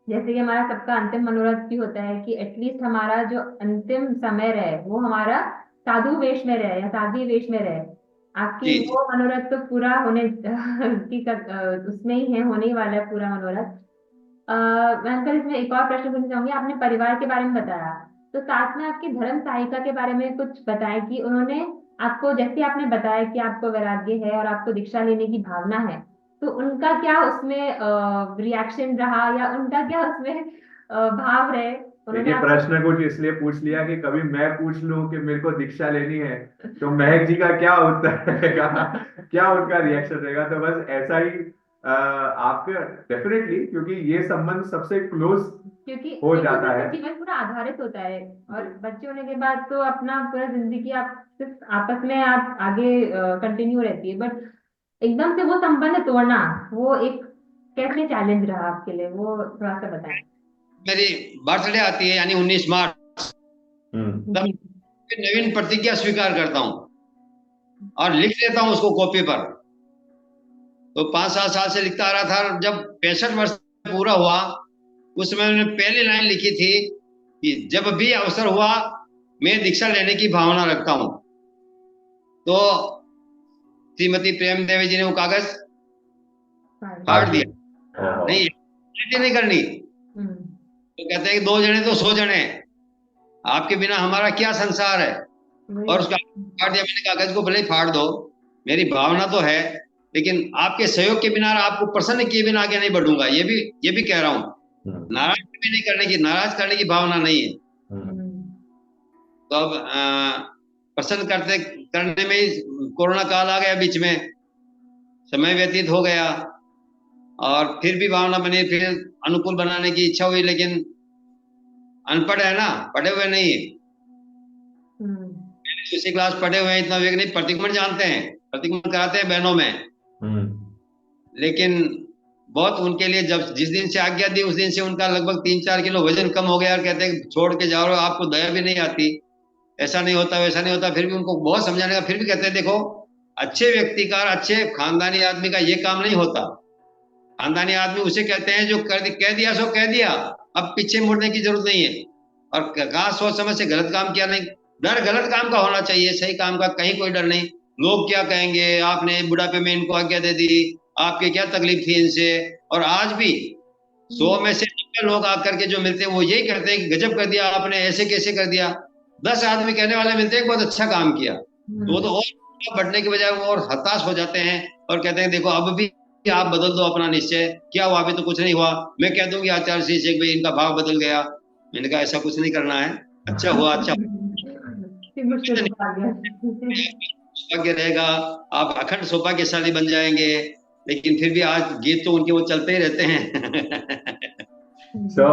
जैसे कि हमारा सबका अंतिम मनोरथ भी होता है कि एटलीस्ट हमारा जो अंतिम समय रहे वो हमारा साधु वेश में रहे या साध्वी वेश में रहे। आपकी जी जी। वो मनोरथ तो पूरा होने उसमें ही है, होने ही वाला है पूरा मनोरथ। मैं अंकल इसमें एक और प्रश्न पूछना चाहूंगी। आपने परिवार के बारे में बताया, तो साथ में आपकी धर्म सहायिका के बारे में कुछ बताएं कि उन्होंने आपको, जैसे आपने बताया कि आपको वैराग्य है और आपको दीक्षा लेने की भावना है, तो उनका क्या उसमें रिएक्शन रहा, या उनका क्या उसमें भाव रहे? उन्होंने देखिए, आपको प्रश्न कुछ इसलिए पूछ लिया कि कभी मैं पूछ लूं कि मेरे को दीक्षा लेनी है, तो महक जी का क्या उत्तर रहेगा, क्या उनका रिएक्शन रहेगा। तो बस ऐसा ही आपके डेफिनेटली, क्योंकि ये संबंध सबसे क्लोज क्योंकि हो एक दूसरे जाता पे है। जीवन पूरा आधारित होता है, और बच्चे होने के बाद तो अपना पूरा जिंदगी आप सिर्फ आपस में आप आगे कंटिन्यू रहती है, बट एकदम से वो संबंध तोड़ना, वो एक कैसे चैलेंज रहा आपके लिए, वो थोड़ा सा बताएं। मेरी बर्थडे आती है यानी 19 मार्च, हम्म। तब जी। मैं नवीन प्रतिज्ञा स्वीकार करता हूँ और लिख लेता हूँ उसको कॉपी पर। तो 5-7 साल से लिखता आ रहा था। जब 65 वर्ष पूरा हुआ, उस समय मैंने पहली लाइन लिखी थी कि जब भी अवसर हुआ मैं दीक्षा लेने की भावना रखता हूँ। तो श्रीमती प्रेम देवी जी ने वो कागज हाँ फाड़ जी। दिया। नहीं, ऐसी नहीं करनी। हम्म। तो कहते हैं कि 2 जने तो 100 जने, आपके बिना हमारा क्या संसार है। वही। और उसका फाड़ दिया मैंने। कागज को भले ही फाड़ दो, मेरी भावना तो है, लेकिन आपके सहयोग के बिना, आपको प्रसन्न किए बिना आगे नहीं बढ़ूंगा। ये भी कह रहा हूँ। हम्म। नाराज भी नहीं करने की, नाराज करने की भावना नहीं है। हम्म। तो अब प्रसन्न करते करने में ही कोरोना काल आ गया बीच में, समय व्यतीत हो गया और फिर भी भावना बनी। फिर अनुकूल बनाने की इच्छा हुई, लेकिन अनपढ़ है ना, पढ़े हुए नहीं है। हम्म। उसी क्लास पढ़े हुए हैं, इतना वेग नहीं। प्रतिक्रमण जानते हैं, प्रतिक्रमण कराते हैं बहनों में, हम्म। लेकिन बहुत उनके लिए, जब जिस दिन से आज्ञा दी उस दिन से उनका लगभग 3-4 किलो वजन कम हो गया। और कहते हैं छोड़ के जा रहे हो, आपको दया भी नहीं आती, ऐसा नहीं होता वैसा नहीं होता। फिर भी उनको बहुत समझाने का, फिर भी कहते हैं देखो, अच्छे व्यक्ति का, अच्छे खानदानी आदमी का ये काम नहीं होता। खानदानी आदमी उसे कहते हैं जो कह दिया सो कह दिया, अब पीछे मुड़ने की जरूरत नहीं है। और कहा सोच समझ से गलत काम किया नहीं। डर गलत काम का होना चाहिए, सही काम का कहीं कोई डर नहीं। लोग क्या कहेंगे, आपने बुढ़ापे में इनको आज्ञा दे दी, आपकी क्या तकलीफ थी इनसे। और आज भी 100 में से 90 लोग आकर के जो मिलते हैं वो यही कहते हैं कि गजब कर दिया आपने, ऐसे कैसे कर दिया। 10 आदमी कहने वाले मिलते हैं बहुत अच्छा काम किया, तो वो तो और बढ़ने के बजाय वो और हताश हो जाते हैं और कहते हैं देखो अब भी आप बदल दो अपना निश्चय। क्या हुआ, अभी तो कुछ नहीं हुआ। मैं कह दूंगी आचार्य श्री से भाई इनका भाव बदल गया। मैंने कहा ऐसा कुछ नहीं करना है, अच्छा हुआ, अच्छा फिर मुझसे आ गया। सौभाग्य रहेगा, आप अखंड सौभाग्यशाली बन जाएंगे। लेकिन फिर भी आज गीत तो उनके वो चलते ही रहते हैं। सो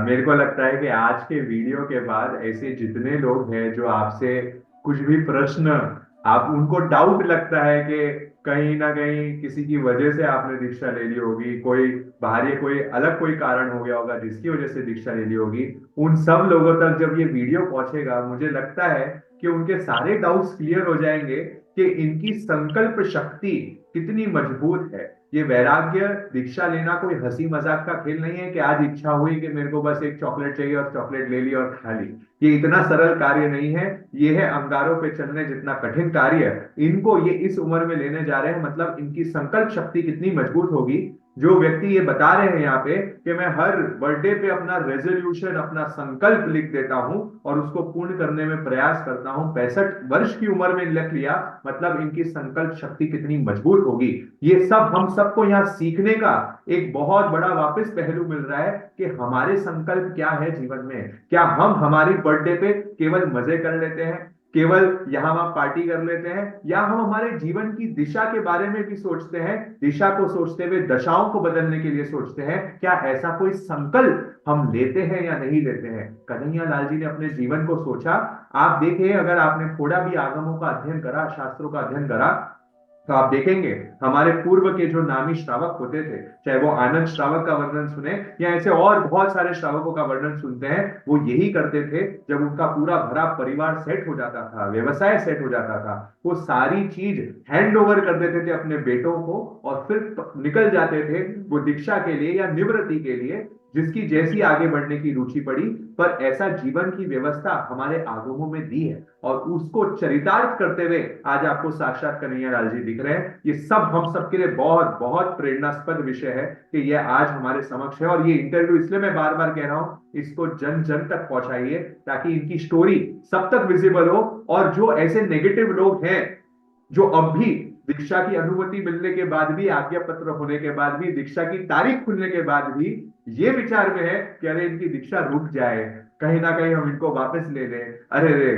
मेरे को लगता है कि आज के वीडियो के बाद ऐसे जितने लोग हैं जो आपसे कुछ भी प्रश्न, आप उनको डाउट लगता है कि कहीं ना कहीं किसी की वजह से आपने दीक्षा ले ली होगी, कोई बाहरी कोई अलग कोई कारण हो गया होगा जिसकी वजह से दीक्षा ले ली होगी, उन सब लोगों तक जब ये वीडियो पहुंचेगा, मुझे लगता है कि उनके सारे डाउट्स क्लियर हो जाएंगे कि इनकी संकल्प शक्ति कितनी मजबूत है। ये वैराग्य दीक्षा लेना कोई हंसी मजाक का खेल नहीं है कि आज इच्छा हुई कि मेरे को बस एक चॉकलेट चाहिए और चॉकलेट ले ली और खा ली। ये इतना सरल कार्य नहीं है। ये है अंगारों पे चलने जितना कठिन कार्य। इनको ये इस उम्र में लेने जा रहे हैं, मतलब इनकी संकल्प शक्ति कितनी मजबूत होगी। जो व्यक्ति ये बता रहे हैं यहाँ पे कि मैं हर बर्थडे पे अपना रेजोल्यूशन, अपना संकल्प लिख देता हूं और उसको पूर्ण करने में प्रयास करता हूं, 65 वर्ष की उम्र में लिख लिया, मतलब इनकी संकल्प शक्ति कितनी मजबूत होगी। ये सब हम सबको यहाँ सीखने का एक बहुत बड़ा वापस पहलू मिल रहा है कि हमारे संकल्प क्या है जीवन में। क्या हम हमारी बर्थडे पे केवल मजे कर लेते हैं, केवल यहां वहां पार्टी कर लेते हैं, या हम हमारे जीवन की दिशा के बारे में भी सोचते हैं, दिशा को सोचते हुए दशाओं को बदलने के लिए सोचते हैं। क्या ऐसा कोई संकल्प हम लेते हैं या नहीं लेते हैं? कन्हैया लाल जी ने अपने जीवन को सोचा। आप देखिए, अगर आपने थोड़ा भी आगमों का अध्ययन करा, शास्त्रों का अध्ययन करा, तो आप देखेंगे हमारे पूर्व के जो नामी श्रावक होते थे, चाहे वो आनंद श्रावक का वर्णन सुने या ऐसे और बहुत सारे श्रावकों का वर्णन सुनते हैं, वो यही करते थे। जब उनका पूरा भरा परिवार सेट हो जाता था, व्यवसाय सेट हो जाता था, वो सारी चीज हैंड ओवर कर देते थे अपने बेटों को और फिर निकल जाते थे वो दीक्षा के लिए या निवृत्ति के लिए। जिसकी जैसी आगे बढ़ने की रुचि पड़ी, पर ऐसा जीवन की व्यवस्था हमारे आगमों में दी है, और उसको चरितार्थ करते हुए आज आपको साक्षात कन्हैया लाल जी दिख रहे हैं। ये सब हम सबके लिए बहुत बहुत प्रेरणास्पद विषय है कि ये आज हमारे समक्ष है। और ये इंटरव्यू इसलिए मैं बार बार कह रहा हूं, इसको जन जन तक पहुंचाइए ताकि इनकी स्टोरी सब तक विजिबल हो, और जो ऐसे नेगेटिव लोग हैं जो अब भी दीक्षा की अनुमति मिलने के बाद भी, आज्ञा पत्र होने के बाद भी, दीक्षा की तारीख खुलने के बाद भी ये विचार में है कि अरे इनकी दीक्षा रुक जाए, कहीं ना कहीं हम इनको वापस ले लें। अरे रे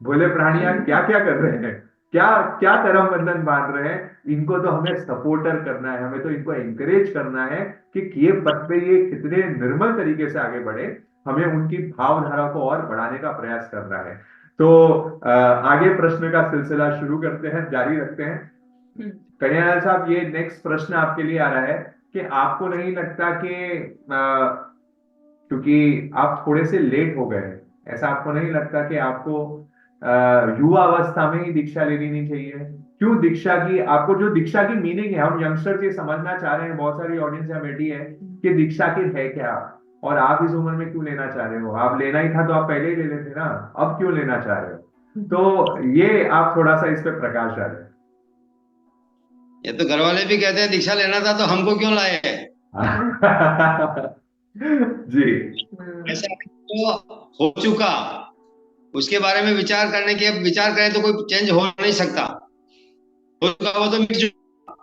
भोले प्राणियां क्या क्या कर रहे हैं, क्या क्या करम बंधन बांध रहे हैं। इनको तो हमें सपोर्टर करना है, हमें तो इनको एंकरेज करना है कि किए पद पे ये कितने निर्मल तरीके से आगे बढ़े। हमें उनकी भावधारा को और बढ़ाने का प्रयास करना है। तो आगे प्रश्न का सिलसिला शुरू करते हैं, जारी रखते हैं। कन्हैया साहब, ये नेक्स्ट प्रश्न आपके लिए आ रहा है कि आपको नहीं लगता कि क्योंकि आप थोड़े से लेट हो गए, ऐसा आपको नहीं लगता कि आपको युवा अवस्था में ही दीक्षा लेनी नहीं चाहिए? क्यों दीक्षा की, आपको जो दीक्षा की मीनिंग है, हम यंगस्टर ये समझना चाह रहे हैं, बहुत सारी ऑडियंस यहाँ बैठी है कि दीक्षा की है क्या, और आप इस उम्र में क्यों लेना चाह रहे हो? आप लेना ही था तो आप पहले ही ले लेते ना, अब क्यों लेना चाह रहे हो? तो ये आप थोड़ा सा इस पे प्रकाश डालें। ये तो घर वाले भी कहते हैं दीक्षा लेना था तो हमको क्यों लाए? जी। ऐसा तो हो चुका, उसके बारे में विचार करने के, अब विचार करें तो कोई चेंज हो नहीं सकता। हो चुका वो तो मिट चुका,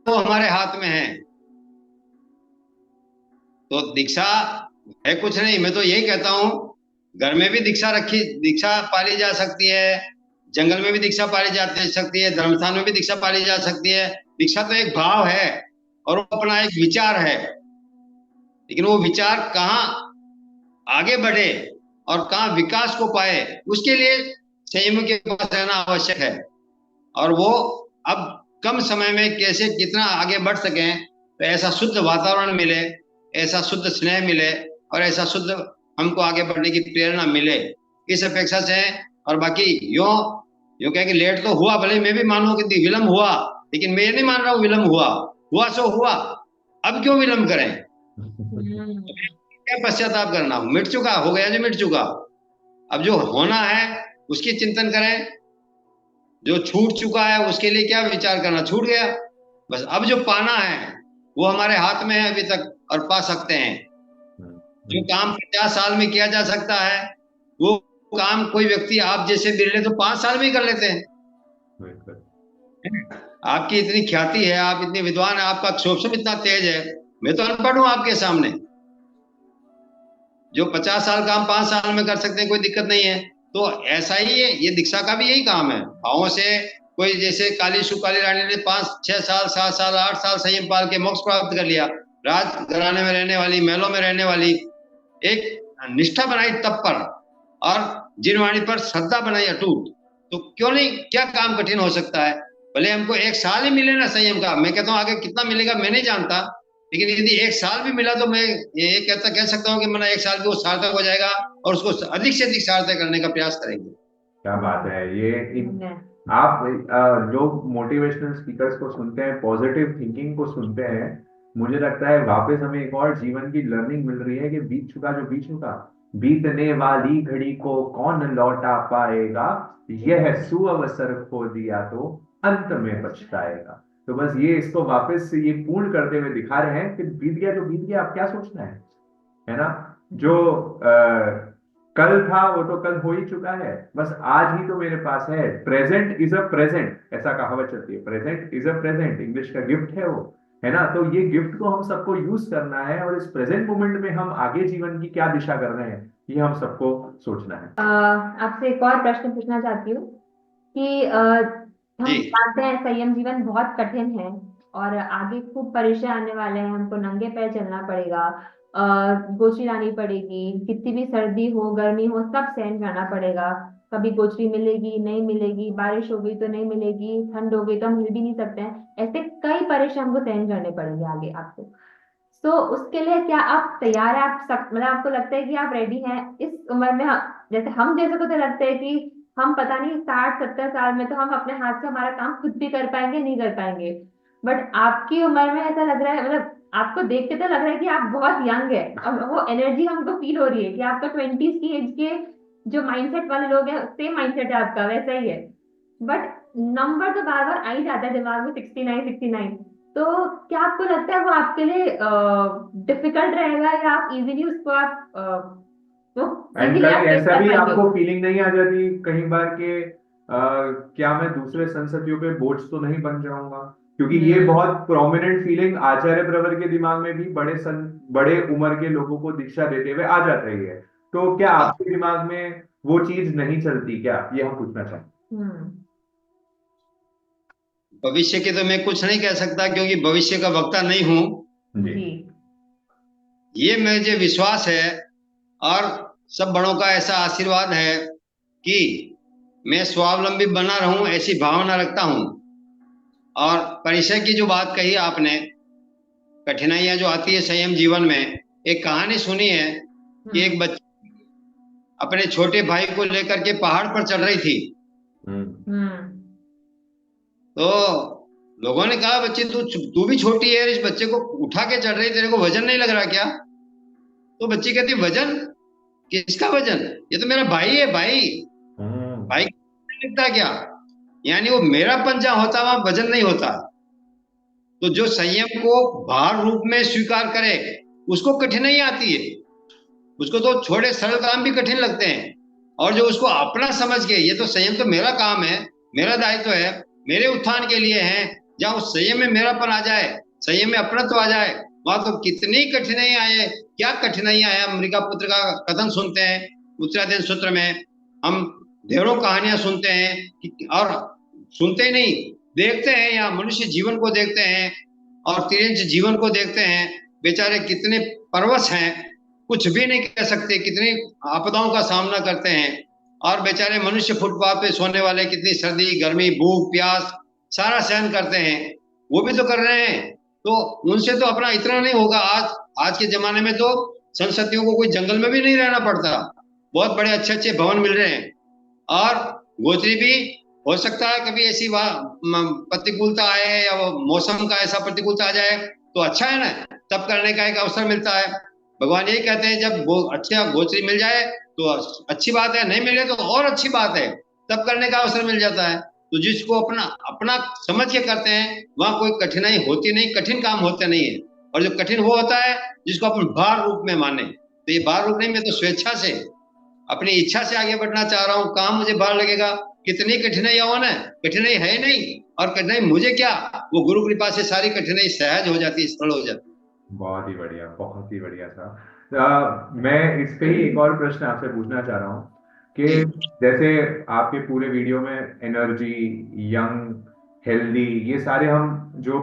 वो हमारे हाथ में है। तो दीक्षा है कुछ नहीं, मैं तो यही कहता हूँ, घर में भी दीक्षा पाली जा सकती है, जंगल में भी दीक्षा पाली जा सकती है, धर्मस्थान में भी दीक्षा पाली जा सकती है। दीक्षा तो एक भाव है और वो अपना एक विचार है, लेकिन वो विचार कहाँ आगे बढ़े और कहाँ विकास को पाए, उसके लिए संयम के पास रहना आवश्यक है। और वो अब कम समय में कैसे कितना आगे बढ़ सके, तो ऐसा शुद्ध वातावरण मिले, ऐसा शुद्ध स्नेह मिले, और ऐसा शुद्ध हमको आगे बढ़ने की प्रेरणा मिले, इस अपेक्षा से। और बाकी यो कह के लेट तो हुआ, भले मैं भी मानूं कि विलम्ब हुआ, लेकिन मैं ये नहीं मान रहा हूँ विलम्ब हुआ सो हुआ, अब क्यों विलम्ब करें? क्या पश्चाताप करना? मिट चुका, हो गया जो मिट चुका। अब जो होना है उसकी चिंतन करें, जो छूट चुका है उसके लिए क्या विचार करना, छूट गया बस। अब जो पाना है वो हमारे हाथ में है अभी तक, और पा सकते हैं। जो काम 50 साल में किया जा सकता है, वो काम कोई व्यक्ति आप जैसे बिरले तो 5 साल में ही कर लेते हैं। आपकी इतनी ख्याति है, आप इतने विद्वान है, आपका क्षोभ इतना तेज है, मैं तो अनपढ़ हूं आपके सामने। जो 50 साल काम 5 साल में कर सकते हैं, कोई दिक्कत नहीं है। तो ऐसा ही है, ये दीक्षा का भी यही काम है। भावों से कोई, जैसे काली सुकाली रानी ने 5, 6 साल, 7 साल, 8 साल संयम पाल के मोक्ष प्राप्त कर लिया। राज घराने में रहने वाली, महलों में रहने वाली, एक निष्ठा बनाई तप पर, और जिनवाणी पर श्रद्धा बनाई अटूट। तो क्यों नहीं, क्या काम कठिन हो सकता है? भले हमको 1 साल ही मिले ना संयम का, मैं कहता हूँ आगे कितना मिलेगा मैं नहीं जानता, लेकिन यदि 1 साल भी मिला तो मैं ये कह सकता हूँ कि मेरा 1 साल भी वो सार्थक हो जाएगा, और उसको अधिक से अधिक सार्थक करने का प्रयास करेंगे। क्या बात है ये। आप लोग मोटिवेशनल स्पीकर्स को सुनते हैं, पॉजिटिव थिंकिंग को सुनते हैं, मुझे लगता है वापस हमें एक और जीवन की लर्निंग मिल रही है कि बीत चुका जो बीत चुका, बीतने वाली घड़ी को कौन लौटा पाएगा, यह सुअवसर खो दिया तो अंत में पछताएगा। तो बस ये इसको वापस ये पूर्ण करते हुए दिखा रहे हैं कि बीत गया जो बीत गया, आप क्या सोचना है ना? जो कल था वो तो कल हो ही चुका है, बस आज ही तो मेरे पास है। प्रेजेंट इज अ प्रेजेंट, ऐसा कहावत चलती है, present is a present, English का गिफ्ट है वो, है ना? तो ये गिफ्ट को हम सबको यूज करना है, और इस प्रेजेंट मोमेंट में हम आगे जीवन की क्या दिशा कर रहे हैं, ये हम सबको सोचना है। आपसे एक और प्रश्न पूछना चाहती हूँ कि हम जानते हैं संयम जीवन बहुत कठिन है, और आगे खूब परीक्षा आने वाले हैं, हमको नंगे पैर चलना पड़ेगा, गोचरी लानी पड़ेगी, कितनी भी सर्दी हो गर्मी हो सब सहन करना पड़ेगा। कभी गोचरी मिलेगी नहीं मिलेगी, बारिश हो गई तो नहीं मिलेगी, ठंड हो गई तो हम हिल भी नहीं सकते हैं, ऐसे कई परेशानी हमको सहन करने पड़ेंगे आगे आपको। तो उसके लिए क्या आप तैयार हैं? मतलब आपको लगता है कि आप रेडी हैं इस उम्र में? जैसे हम जैसे को तो लगता है कि हम पता नहीं 60-70 साल में तो हम अपने हाथ से हमारा काम खुद भी कर पाएंगे नहीं कर पाएंगे, बट आपकी उम्र में ऐसा लग रहा है, मतलब आपको देख के तो लग रहा है कि आप बहुत यंग है, और वो एनर्जी हमको फील हो रही है कि आप तो 20s की एज के जो माइंडसेट वाले लोग हैं, सेम माइंडसेट है आपका, वैसा ही है। बट नंबर तो बार बार आ ही जाता है दिमाग में, 69 69। तो क्या आपको लगता है वो आपके लिए डिफिकल्ट रहेगा, या आप इजीली उसको आप वो एंड इजीली कहीं आप फेस ऐसा कर भी पाएंगे? आपको फीलिंग नहीं आ जाती कई बार के क्या मैं दूसरे संसदियों पे बोझ तो नहीं बन जाऊंगा? क्योंकि ये हम्म। बहुत प्रोमिनेंट फीलिंग आचार्य प्रवर के दिमाग में भी बड़े उम्र के लोगों को दीक्षा देते हुए आ जाता ही है। तो क्या आपके दिमाग में वो चीज नहीं चलती क्या, ये हम पूछना चाहते हम्म। भविष्य के तो मैं कुछ नहीं कह सकता, क्योंकि भविष्य का वक्ता नहीं हूं। हैं जी। जी। ये मुझे विश्वास है, और सब बड़ों का ऐसा आशीर्वाद है कि मैं स्वावलंबी बना रहूं, ऐसी भावना रखता हूं। और परिचय की जो बात कही आपने, कठिनाइयां जो आती है संयम जीवन में, एक कहानी सुनी है कि एक हम्म। बच्ची अपने छोटे भाई को लेकर के पहाड़ पर चढ़ रही थी। हम्म। हम्म। तो लोगों ने कहा, बच्ची तू तू भी छोटी है, इस बच्चे को उठा के चढ़ रही, तेरे को वजन नहीं लग रहा क्या? तो बच्ची कहती, वजन? किसका वजन? ये तो मेरा भाई है, भाई। हम्म। भाई को लगता क्या? यानी वो मेरा पंजा होता, वहां वजन नहीं होता। तो जो संयम को भार रूप में स्वीकार करे, उसको कठिनाई आती है। उसको तो छोटे सरल काम भी कठिन लगते हैं। और जो उसको अपना समझ के, ये तो संयम तो मेरा काम है, मेरा दायित्व है, मेरे उत्थान के लिए है, जहाँ उस संयम में मेरापन आ जाए, संयम में अपनत्व आ जाए, वहां तो कितनी कठिनाई आए। क्या कठिनाई आए? अमेरिका पुत्र का कथन सुनते हैं उत्तराधीन सूत्र में, हम ढेरों कहानियां सुनते हैं, और सुनते ही नहीं, देखते हैं, या मनुष्य जीवन को देखते हैं, और तिरंज जीवन को देखते हैं। बेचारे कितने परवश हैं, कुछ भी नहीं कह सकते, कितनी आपदाओं का सामना करते हैं। और बेचारे मनुष्य फुटपाथ पे सोने वाले कितनी सर्दी गर्मी भूख प्यास सारा सहन करते हैं, वो भी तो कर रहे हैं। तो उनसे तो अपना इतना नहीं होगा। आज आज के जमाने में तो संसदियों को कोई जंगल में भी नहीं रहना पड़ता, बहुत बड़े अच्छे अच्छे भवन मिल रहे हैं। और गोचरी भी हो सकता है कभी ऐसी प्रतिकूलता आए, या वो मौसम का ऐसा प्रतिकूलता आ जाए, तो अच्छा है ना, तब करने का एक अवसर मिलता है। भगवान यही कहते हैं, जब अच्छा गोचरी मिल जाए तो अच्छी बात है, नहीं मिले तो और अच्छी बात है, तब करने का अवसर मिल जाता है। तो जिसको अपना अपना समझ के करते हैं, वहां कोई कठिनाई होती नहीं, कठिन काम होते नहीं है। और जो कठिन वो होता है जिसको अपन भार रूप में माने। तो ये भार रूप नहीं, मैं तो स्वेच्छा से अपनी इच्छा से आगे बढ़ना चाह रहा हूँ, कहाँ मुझे भार लगेगा? कितनी कठिनाई हो ना, कठिनाई है नहीं, और कठिनाई मुझे क्या, वो गुरु कृपा से सारी कठिनाई सहज हो जाती है, सरल हो जाती बहुत ही बढ़िया, बहुत ही बढ़िया था। मैं इस पे ही एक और प्रश्न आपसे पूछना चाह रहा हूँ कि है। जैसे आपके पूरे वीडियो में एनर्जी, यंग, हेल्दी, ये सारे हम जो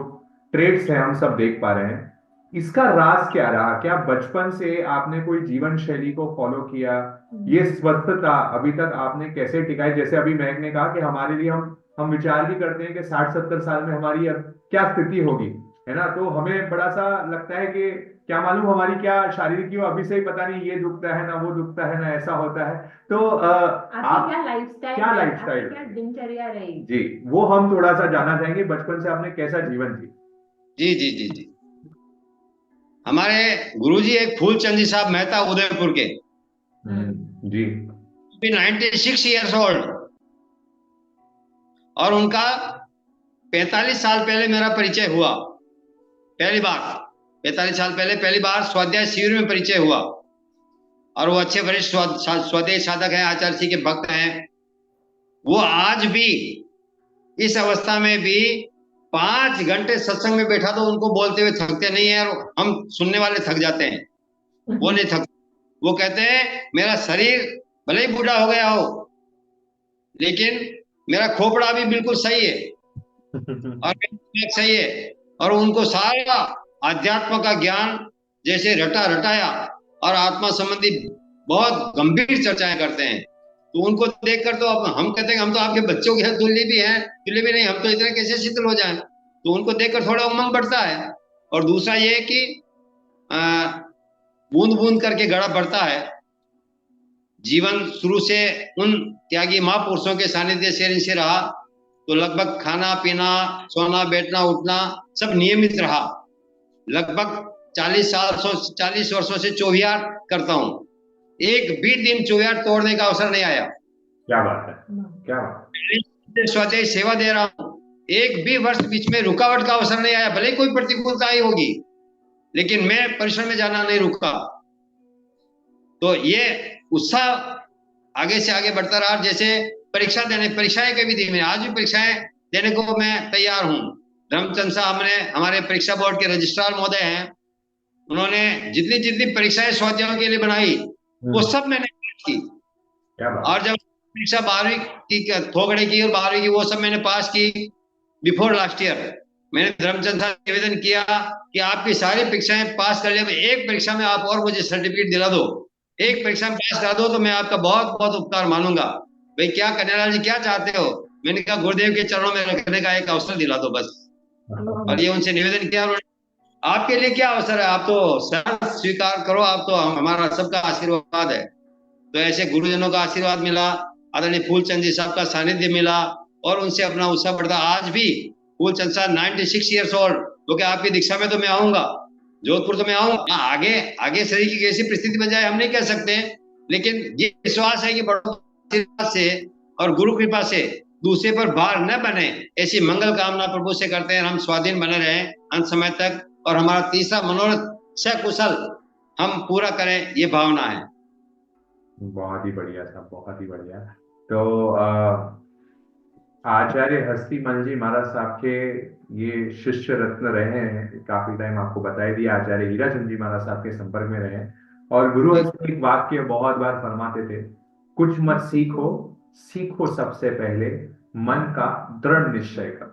ट्रेड्स हैं हम सब देख पा रहे हैं। इसका राज क्या रहा? क्या बचपन से आपने कोई जीवन शैली को फॉलो किया? ये स्वस्थता अभी तक आपने कैसे टिकाई? जैसे अभी महक ने कहा कि हमारे लिए हम विचार भी करते हैं कि 60 70 साल में हमारी अब क्या स्थिति होगी, है ना? तो हमें बड़ा सा लगता है कि क्या मालूम हमारी क्या शारीरिक की अभी से ही पता नहीं, ये दुखता है ना, वो दुखता है ना, ऐसा होता है। तो आपकी आप क्या लाइफस्टाइल क्या है, लाइफस्टाइल? आपकी क्या दिनचर्या रही? जी, वो हम थोड़ा सा जानना चाहेंगे, बचपन से आपने कैसा जीवन जी? जी जी जी जी। हमारे गुरुजी एक फूलचंद जी साहब मेहता, उदयपुर के, जी। 96 ईयर्स ओल्ड। और उनका 45 साल पहले मेरा परिचय हुआ, पहली बार। 45 साल पहले पहली बार स्वाध्याय शिविर में परिचय हुआ। और वो अच्छे वरिष्ठ स्वाध्याय साधक हैं, आचार्य जी के भक्त हैं। वो आज भी इस अवस्था में भी 5 घंटे सत्संग में बैठा तो उनको बोलते हुए थकते नहीं है, और हम सुनने वाले थक जाते हैं, वो नहीं थक। वो कहते हैं, मेरा शरीर भले ही बूढ़ा हो गया हो, लेकिन मेरा खोपड़ा भी बिल्कुल सही है, और मेरा दिमाग सही है। और उनको सारा अध्यात्म का ज्ञान जैसे रटा रटाया, और आत्मा संबंधी बहुत गंभीर चर्चाएं करते हैं। तो उनको देखकर तो अब हम कहते हैं, हम तो आपके बच्चों के तुल्य भी हैं, तुल्य भी नहीं, हम तो इतने कैसे शीतल हो जाएं? तो उनको देखकर थोड़ा उमंग बढ़ता है। और दूसरा ये कि बूंद बूंद करके गड़ा बढ़ता है। जीवन शुरू से उन त्यागी महापुरुषों के सानिध्य से रहा, तो लगभग खाना पीना सोना बैठना उठना सब नियमित रहा। लगभग 40 वर्षों से चौहियार करता हूँ। एक भी दिन चौहियार तोड़ने का अवसर नहीं आया। क्या बात है, क्या बात स्वाध्याय सेवा दे रहा हूँ, एक भी वर्ष बीच में रुकावट का अवसर नहीं आया, भले ही कोई प्रतिकूलता आई होगी, लेकिन मैं परिश्रम में जाना नहीं रुका। तो ये उत्साह आगे से आगे बढ़ता रहा। जैसे परीक्षाएं कभी दी मैंने, आज भी परीक्षाएं देने को मैं तैयार हूँ। धर्मचंद साहब ने, हमारे परीक्षा बोर्ड के रजिस्ट्रार महोदय हैं, उन्होंने जितनी जितनी परीक्षाएं स्वाध्यायों के लिए बनाई वो सब मैंने पास की। क्या बात और जब परीक्षा 12वीं की थोकड़े की और 12वीं की, वो सब मैंने पास की बिफोर लास्ट ईयर। मैंने धर्मचंद साहब निवेदन किया कि आपकी सारी परीक्षाएं पास कर लिया, एक परीक्षा में आप और मुझे सर्टिफिकेट दिला दो, एक परीक्षा में पास करा दो तो मैं आपका बहुत बहुत उपकार मानूंगा। भाई क्या कन्हैयालाल जी क्या चाहते हो? मैंने कहा गुरुदेव के चरणों में रखने का एक अवसर दिला दो बस। और ये उनसे निवेदन किया उन्होंने। आपके लिए क्या अवसर है, आप तो स्वयं स्वीकार करो, आप तो हमारा सबका आशीर्वाद है। तो ऐसे गुरुजनों का आशीर्वाद मिला, आदरणीय फूलचंद जी साहब का सानिध्य मिला और उनसे अपना उत्साह बढ़ता। आज भी फूलचंद साहब 96 ईयर्स ओल्ड, क्योंकि आपकी दीक्षा में तो मैं आऊंगा, जोधपुर तो मैं आऊंगा। आगे आगे शरीर की कैसी परिस्थिति बन जाए हम नहीं कह सकते, लेकिन ये विश्वास है कि बड़ों आशीर्वाद से और गुरु कृपा से दूसरे पर भार न बने, ऐसी मंगल कामना प्रभु से करते हैं। हम स्वाधीन बने रहें अंत समय तक, और हमारा तीसरा मनोरथ सकुशल हम पूरा करें, ये भावना है। बहुत ही बढ़िया साहब, बहुत ही बढ़िया। तो आचार्य हस्तिमल जी महाराज साहब के ये शिष्य रत्न रहे हैं, काफी टाइम आपको बताई दिया। आचार्य हीराचंद जी महाराज साहब के संपर्क में रहे हैं और गुरु हस्त एक वाक्य बहुत बार फरमाते थे, कुछ मत सीखो, सीखो सबसे पहले मन का दृढ़ निश्चय कर।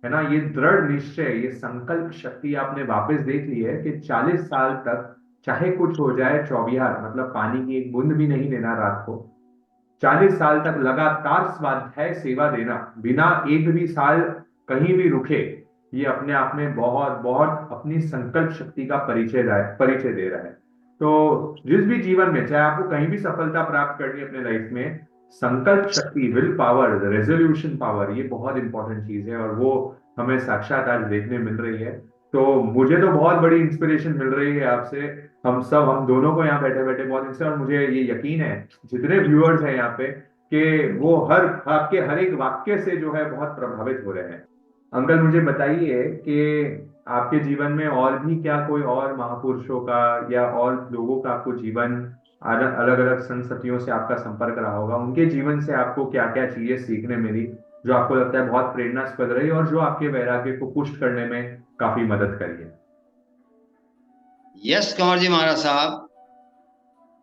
है ना, ये दृढ़ निश्चय, ये संकल्प शक्ति आपने वापस देख ली है कि 40 साल तक चाहे कुछ हो जाए, चौबिहार मतलब पानी की एक बूंद भी नहीं लेना रात को, 40 साल तक लगातार स्वाध्याय सेवा देना बिना एक भी साल कहीं भी रुके, ये अपने आप में बहुत बहुत अपनी संकल्प शक्ति का परिचय दे रहा है। तो जिस भी जीवन में, चाहे आपको कहीं भी सफलता प्राप्त करनी है अपने लाइफ में, संकल्प शक्ति, विल पावर, रेजोल्यूशन पावर, ये बहुत इंपॉर्टेंट चीज है और वो हमें साक्षात आज देखने मिल रही है। तो मुझे तो बहुत बड़ी इंस्पिरेशन मिल रही है आपसे, हम दोनों को यहाँ बैठे बैठे बहुत इंस्पायर, और मुझे ये यकीन है जितने व्यूअर्स हैं यहाँ पे कि वो आपके हर एक वाक्य से जो है बहुत प्रभावित हो रहे हैं। अंकल मुझे बताइए कि आपके जीवन में और भी क्या कोई और महापुरुषों का या और लोगों का आपको जीवन, अलग अलग संस्कृतियों से आपका संपर्क रहा होगा, उनके जीवन से आपको क्या क्या चीजें सीखने मिली जो आपको लगता है बहुत प्रेरणास्पद रही और जो आपके वैराग्य को पुष्ट करने में काफी मदद करी है? यस कंवर जी महाराज साहब,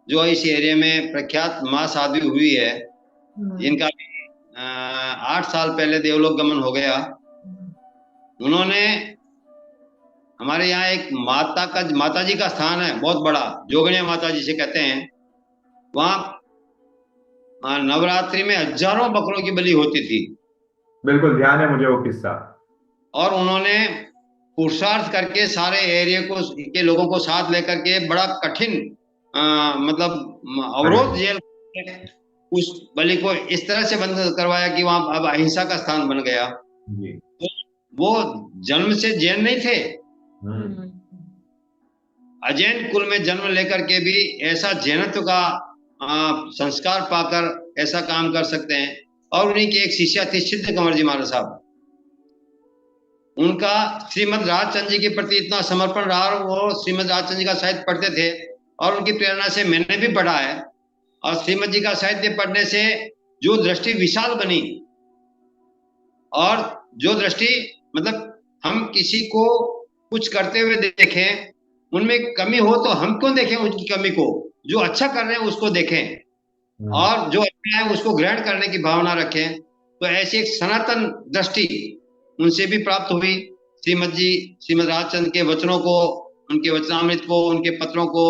जो इस एरिया में प्रख्यात मां साध्वी हुई है, जिनका 8 साल पहले देवलोक गमन हो गया, उन्होंने हमारे यहाँ एक माता जी का स्थान है बहुत बड़ा, जोगनिया माता जी से कहते हैं। वहां नवरात्रि में हजारों बकरों की बलि होती थी। बिल्कुल ध्यान है मुझे वो किस्सा। और उन्होंने पुरुषार्थ करके सारे एरिया के लोगों को साथ लेकर के बड़ा कठिन मतलब अवरोध जेल उस बलि को इस तरह से बंद करवाया कि वहां अब अहिंसा का स्थान बन गया। तो वो जन्म से जैन नहीं थे, अजैन कुल में जन्म लेकर के भी ऐसा जैनत्व का संस्कार पाकर ऐसा काम कर सकते हैं। और उन्हीं की एक शिष्या थी सिद्ध कंवर जी महाराज साहब, उनका श्रीमद राजचंद्र जी के प्रति इतना समर्पण रहा, और वो श्रीमद राजचंद्र जी का साहित्य पढ़ते थे और उनकी प्रेरणा से मैंने भी पढ़ा है। और श्रीमद जी का साहित्य पढ़ने से जो दृष्टि विशाल बनी, और जो दृष्टि मतलब हम किसी को कुछ करते हुए देखें, उनमें कमी हो तो हम क्यों देखें उनकी कमी को, जो अच्छा कर रहे हैं उसको देखें और जो अच्छा है उसको ग्रहण करने की भावना रखें। तो ऐसी एक सनातन दृष्टि उनसे भी प्राप्त हुई। श्रीमद राजचंद्र के वचनों को, उनके वचनामृत को, उनके पत्रों को,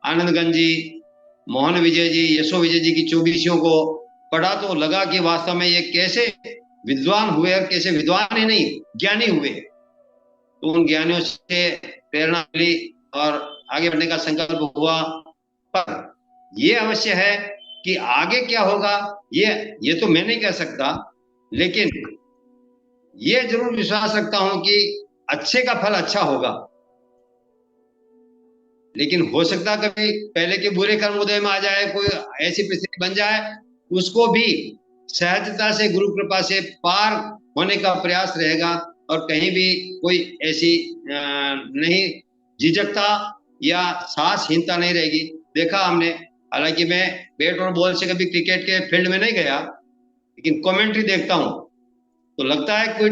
आनंदगंज जी, मोहन विजय जी, यशो विजय जी की 24 को पढ़ा तो लगा कि वास्तव में ये कैसे विद्वान हुए और कैसे विद्वान ही नहीं ज्ञानी हुए। तो उन ज्ञानियों से प्रेरणा मिली और आगे बढ़ने का संकल्प हुआ। पर ये अवश्य है कि आगे क्या होगा ये तो मैं नहीं कह सकता, लेकिन ये जरूर विश्वास रखता हूं कि अच्छे का फल अच्छा होगा। लेकिन हो सकता कभी पहले के बुरे कर्म उदय में आ जाए, कोई ऐसी परिस्थिति बन जाए, उसको भी सहजता से गुरु कृपा से पार होने का प्रयास रहेगा, और कहीं भी कोई ऐसी नहीं झिझकता या साहसहीनता नहीं रहेगी। देखा हमने, हालांकि मैं बैट और बॉल से कभी क्रिकेट के फील्ड में नहीं गया, लेकिन कमेंट्री देखता हूं तो लगता है कोई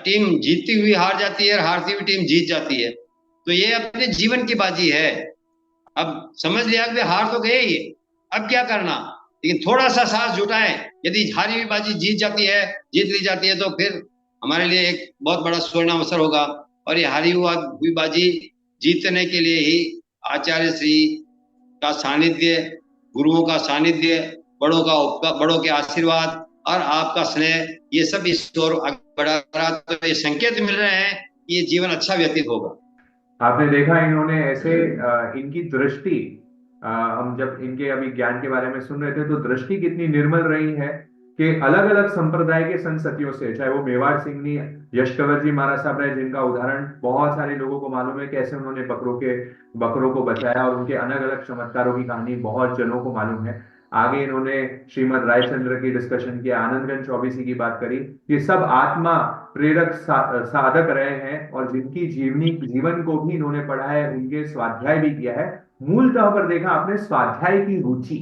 टीम जीतती हुई हार जाती है और हारती हुई टीम जीत जाती है। तो ये अपने जीवन की बाजी है। अब समझ लिया कि हार तो गए ही, अब क्या करना, लेकिन थोड़ा सा साहस जुटाएं। यदि हारी हुई बाजी जीत जाती है, जीत ली जाती है, तो फिर हमारे लिए एक बहुत बड़ा स्वर्ण अवसर होगा। और ये हारी हुई बाजी जीतने के लिए ही आचार्य श्री का सानिध्य, गुरुओं का सानिध्य, बड़ों के आशीर्वाद और आपका स्नेह, ये सब इस ओर बढ़ा रहा, तो ये संकेत मिल रहे हैं कि ये जीवन अच्छा व्यतीत होगा। आपने देखा इन्होंने ऐसे इनकी दृष्टि, हम जब इनके अभी ज्ञान के बारे में सुन रहे थे तो दृष्टि कितनी निर्मल रही है कि अलग अलग संप्रदाय के संततियों से, चाहे वो मेवाड़ सिंहनी यशकवर जी महाराज साहब रहे, जिनका उदाहरण बहुत सारे लोगों को मालूम है, कैसे उन्होंने बकरों को बचाया, और उनके अलग अलग चमत्कारों की कहानी बहुत जनों को मालूम है। आगे इन्होंने श्रीमद रायचंद्र की डिस्कशन किया, आनंदगंज चौबीसी की बात करी। ये सब आत्मा प्रेरक साधक रहे हैं, और जिनकी जीवन को भी इन्होंने पढ़ा है, उनके स्वाध्याय भी किया है। मूल तौर पर देखा आपने स्वाध्याय की रुचि,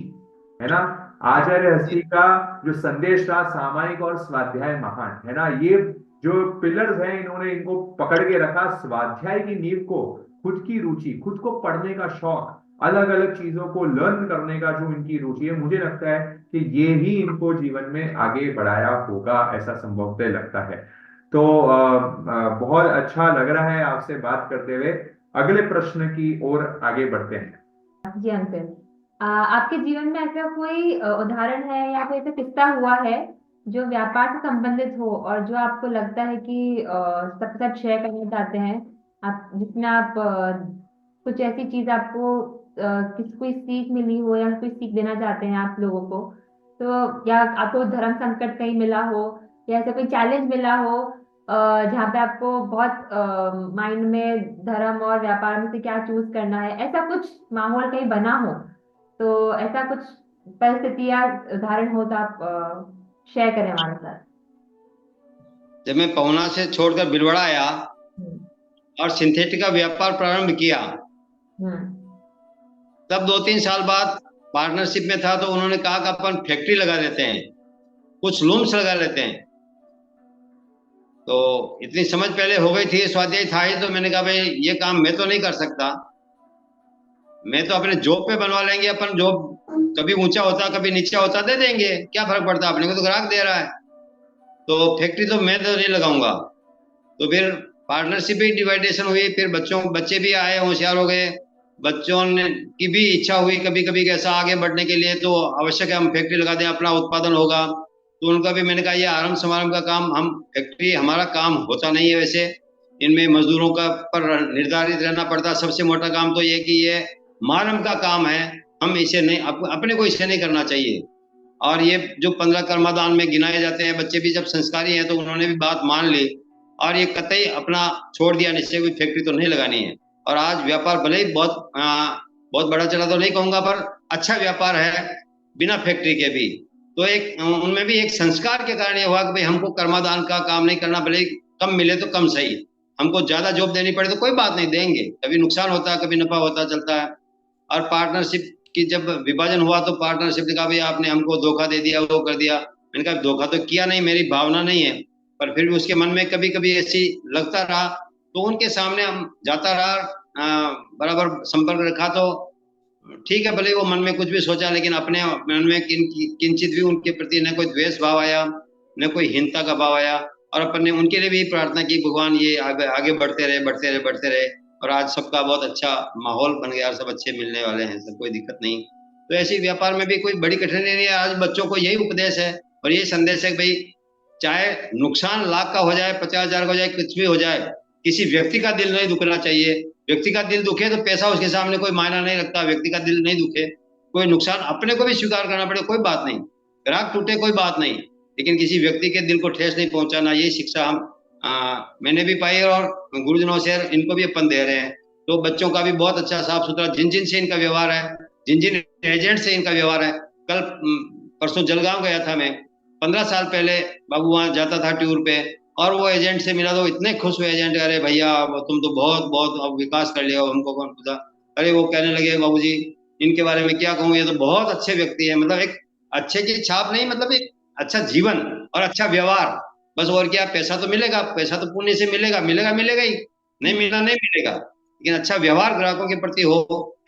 है ना। आचार्य हस्ती का जो संदेश था, सामायिक और स्वाध्याय महान, है ना, ये जो पिलर्स हैं, इन्होंने इनको पकड़ के रखा। स्वाध्याय की नींव को खुद की रुचि, खुद को पढ़ने का शौक, अलग अलग चीजों को लर्न करने का जो इनकी रुचि है, मुझे लगता है कि ये ही इनको जीवन में आगे बढ़ाया होगा, ऐसा संभवतः लगता है। तो बहुत अच्छा लग रहा है आपसे बात करते हुए। अगले प्रश्न की ओर आगे बढ़ते हैं। जी अंकल, आपके जीवन में ऐसा कोई उदाहरण है या कोई ऐसा किस्सा हुआ है जो व्यापार से संबंधित हो और जो आपको लगता है कि सबके साथ शेयर करना चाहते हैं आप, जिसमें आप कुछ ऐसी चीज आपको किसी कोई सीख मिली हो या कोई सीख देना चाहते हैं आप लोगों को, तो या आपको धर्म संकट कहीं मिला हो या ऐसा कोई चैलेंज मिला हो जहाँ पे आपको बहुत माइंड में धर्म और व्यापार में से क्या चूज करना है, ऐसा कुछ माहौल कहीं बना हो, तो ऐसा कुछ परिस्थिति या उदाहरण हो तो आप शेयर करें हमारे साथ। जब मैं पहुना से छोड़कर बिलवाड़ा आया और सिंथेटिक का व्यापार प्रारंभ किया, तब 2-3 साल बाद पार्टनरशिप में था, तो उन्होंने कहा कि अपन फैक्ट्री लगा देते हैं, कुछ लूम्स लगा लेते हैं। तो इतनी समझ पहले हो गई थी, स्वाध्याय था ही, तो मैंने कहा भाई ये काम मैं तो नहीं कर सकता, मैं तो अपने जॉब पे बनवा लेंगे, अपन जॉब कभी ऊंचा होता कभी नीचा होता दे देंगे, क्या फर्क पड़ता, अपने को तो ग्राहक दे रहा है, तो फैक्ट्री तो मैं तो नहीं लगाऊंगा। तो फिर पार्टनरशिप भी डिवाइडेशन हुई, फिर बच्चे भी आए, होशियार हो गए, बच्चों ने की भी इच्छा हुई कभी कभी कैसा आगे बढ़ने के लिए, तो आवश्यक है हम फैक्ट्री लगा दें, अपना उत्पादन होगा। तो उनका भी मैंने कहा ये आरंभ समारंभ का काम, हम फैक्ट्री हमारा काम होता नहीं है, वैसे इनमें मजदूरों का पर निर्धारित रहना पड़ता। सबसे मोटा काम तो ये कि ये मानव का काम है, हम इसे नहीं, अपने को इसे नहीं करना चाहिए। और ये जो 15 कर्मादान में गिनाए जाते हैं, बच्चे भी जब संस्कारी हैं तो उन्होंने भी बात मान ली, और ये कतई अपना छोड़ दिया निश्चय, कोई फैक्ट्री तो नहीं लगानी है। और आज व्यापार भले ही बहुत बड़ा चला तो नहीं कहूंगा, पर अच्छा व्यापार है बिना फैक्ट्री के भी। तो एक उनमें भी एक संस्कार के कारण ये हुआ कि भाई हमको कर्मादान का काम नहीं करना, भले कम मिले तो कम सही, हमको ज्यादा जॉब देनी पड़े तो कोई बात नहीं, देंगे, कभी नुकसान होता है कभी नफा होता चलता है। और पार्टनरशिप की जब विभाजन हुआ तो पार्टनरशिप ने कहा भाई आपने हमको धोखा दे दिया, वो कर दिया। मैंने कहा धोखा तो किया नहीं, मेरी भावना नहीं है, पर फिर भी उसके मन में कभी कभी ऐसी लगता रहा, तो उनके सामने हम जाता रहा, बराबर संपर्क रखा, तो ठीक है, भले वो मन में कुछ भी सोचा, लेकिन अपने मन में किंचित भी उनके प्रति न कोई द्वेष भाव आया, न कोई हीनता का भाव आया। और अपन ने उनके लिए भी प्रार्थना की, भगवान ये आगे बढ़ते रहे, बढ़ते रहे, बढ़ते रहे। और आज सबका बहुत अच्छा माहौल बन गया, सब अच्छे मिलने वाले हैं, सब कोई दिक्कत नहीं। तो ऐसे व्यापार में भी कोई बड़ी कठिनाई नहीं है। आज बच्चों को यही उपदेश है और यही संदेश है कि भाई चाहे नुकसान लाख का हो जाए, 50,000 का हो जाए, कुछ भी हो जाए, किसी व्यक्ति का दिल नहीं दुखना चाहिए। व्यक्ति का दिल दुखे तो पैसा उसके सामने कोई मायना नहीं रखता, व्यक्ति का दिल नहीं दुखे, कोई नुकसान अपने को भी स्वीकार करना पड़े कोई बात नहीं, ग्राहक टूटे कोई बात नहीं, लेकिन किसी व्यक्ति के दिल को ठेस नहीं पहुंचाना। यही शिक्षा हम मैंने भी पाई और गुरुजनों से इनको भी अपन दे रहे हैं। तो बच्चों का भी बहुत अच्छा साफ सुथरा, जिन जिन से इनका व्यवहार है, जिन जिन एजेंट से इनका व्यवहार है। कल परसों जलगांव गया था मैं, 15 साल पहले बाबू वहां जाता था टूर पे, और वो एजेंट से मिला तो इतने खुश हुए एजेंट, अरे भैया तुम तो बहुत बहुत अब विकास कर लिया, हमको कौन पता। अरे वो कहने लगे बाबूजी इनके बारे में क्या कहूँ, ये तो बहुत अच्छे व्यक्ति है, मतलब एक अच्छे की छाप नहीं, मतलब एक अच्छा जीवन और अच्छा व्यवहार, बस। और क्या, पैसा तो मिलेगा, पैसा तो पुण्य से मिलेगा, मिलेगा मिलेगा ही, नहीं मिलना नहीं मिलेगा, लेकिन अच्छा व्यवहार ग्राहकों के प्रति हो,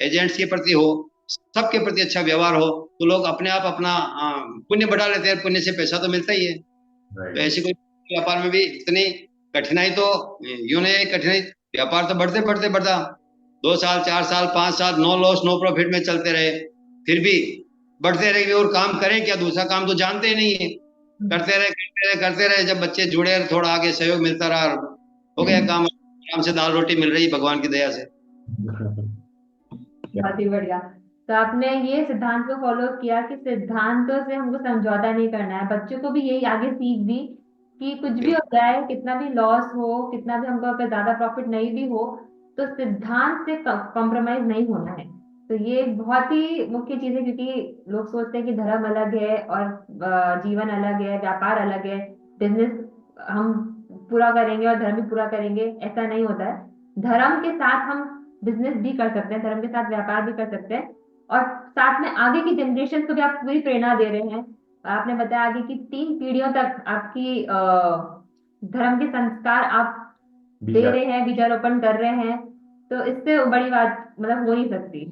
एजेंट्स के प्रति हो, सबके प्रति अच्छा व्यवहार हो, तो लोग अपने आप अपना पुण्य बढ़ा लेते हैं। पुण्य से पैसा तो मिलता ही है। तो राइट। ऐसी कोई व्यापार में भी इतनी कठिनाई तो यूं नहीं, कठिनाई व्यापार तो बढ़ते बढ़ते बढ़ता, 2 साल 4 साल 5 साल नो लॉस नो प्रॉफिट में चलते रहे, फिर भी बढ़ते रहे, और काम करें क्या, दूसरा काम तो जानते ही नहीं है। करते रहे करते रहे करते रहे, जब बच्चे जुड़े, थोड़ा आगे सहयोग मिलता रहा, हो गया काम, आराम से दाल रोटी मिल रही भगवान की दया से। बहुत ही बढ़िया। तो आपने ये सिद्धांत को फॉलो किया कि सिद्धांतों से हमको समझौता नहीं करना है। बच्चों को भी यही आगे सीख दी कि कुछ भी हो जाए, कितना भी लॉस हो, कितना भी हमको अगर ज्यादा प्रॉफिट नहीं भी हो, तो सिद्धांत से कॉम्प्रोमाइज नहीं होना है। तो ये एक बहुत ही मुख्य चीज है, क्योंकि लोग सोचते हैं कि धर्म अलग है और जीवन अलग है, व्यापार अलग है, बिजनेस हम पूरा करेंगे और धर्म भी पूरा करेंगे, ऐसा नहीं होता है। धर्म के साथ हम बिजनेस भी कर सकते हैं, धर्म के साथ व्यापार भी कर सकते हैं, और साथ में आगे की जनरेशन को भी आप पूरी प्रेरणा दे रहे हैं। आपने बताया आगे की 3 पीढ़ियों तक आपकी धर्म के संस्कार आप दे बीजा। रहे हैं, बीजारोपण कर रहे हैं। तो इससे बड़ी बात मतलब हो नहीं सकती।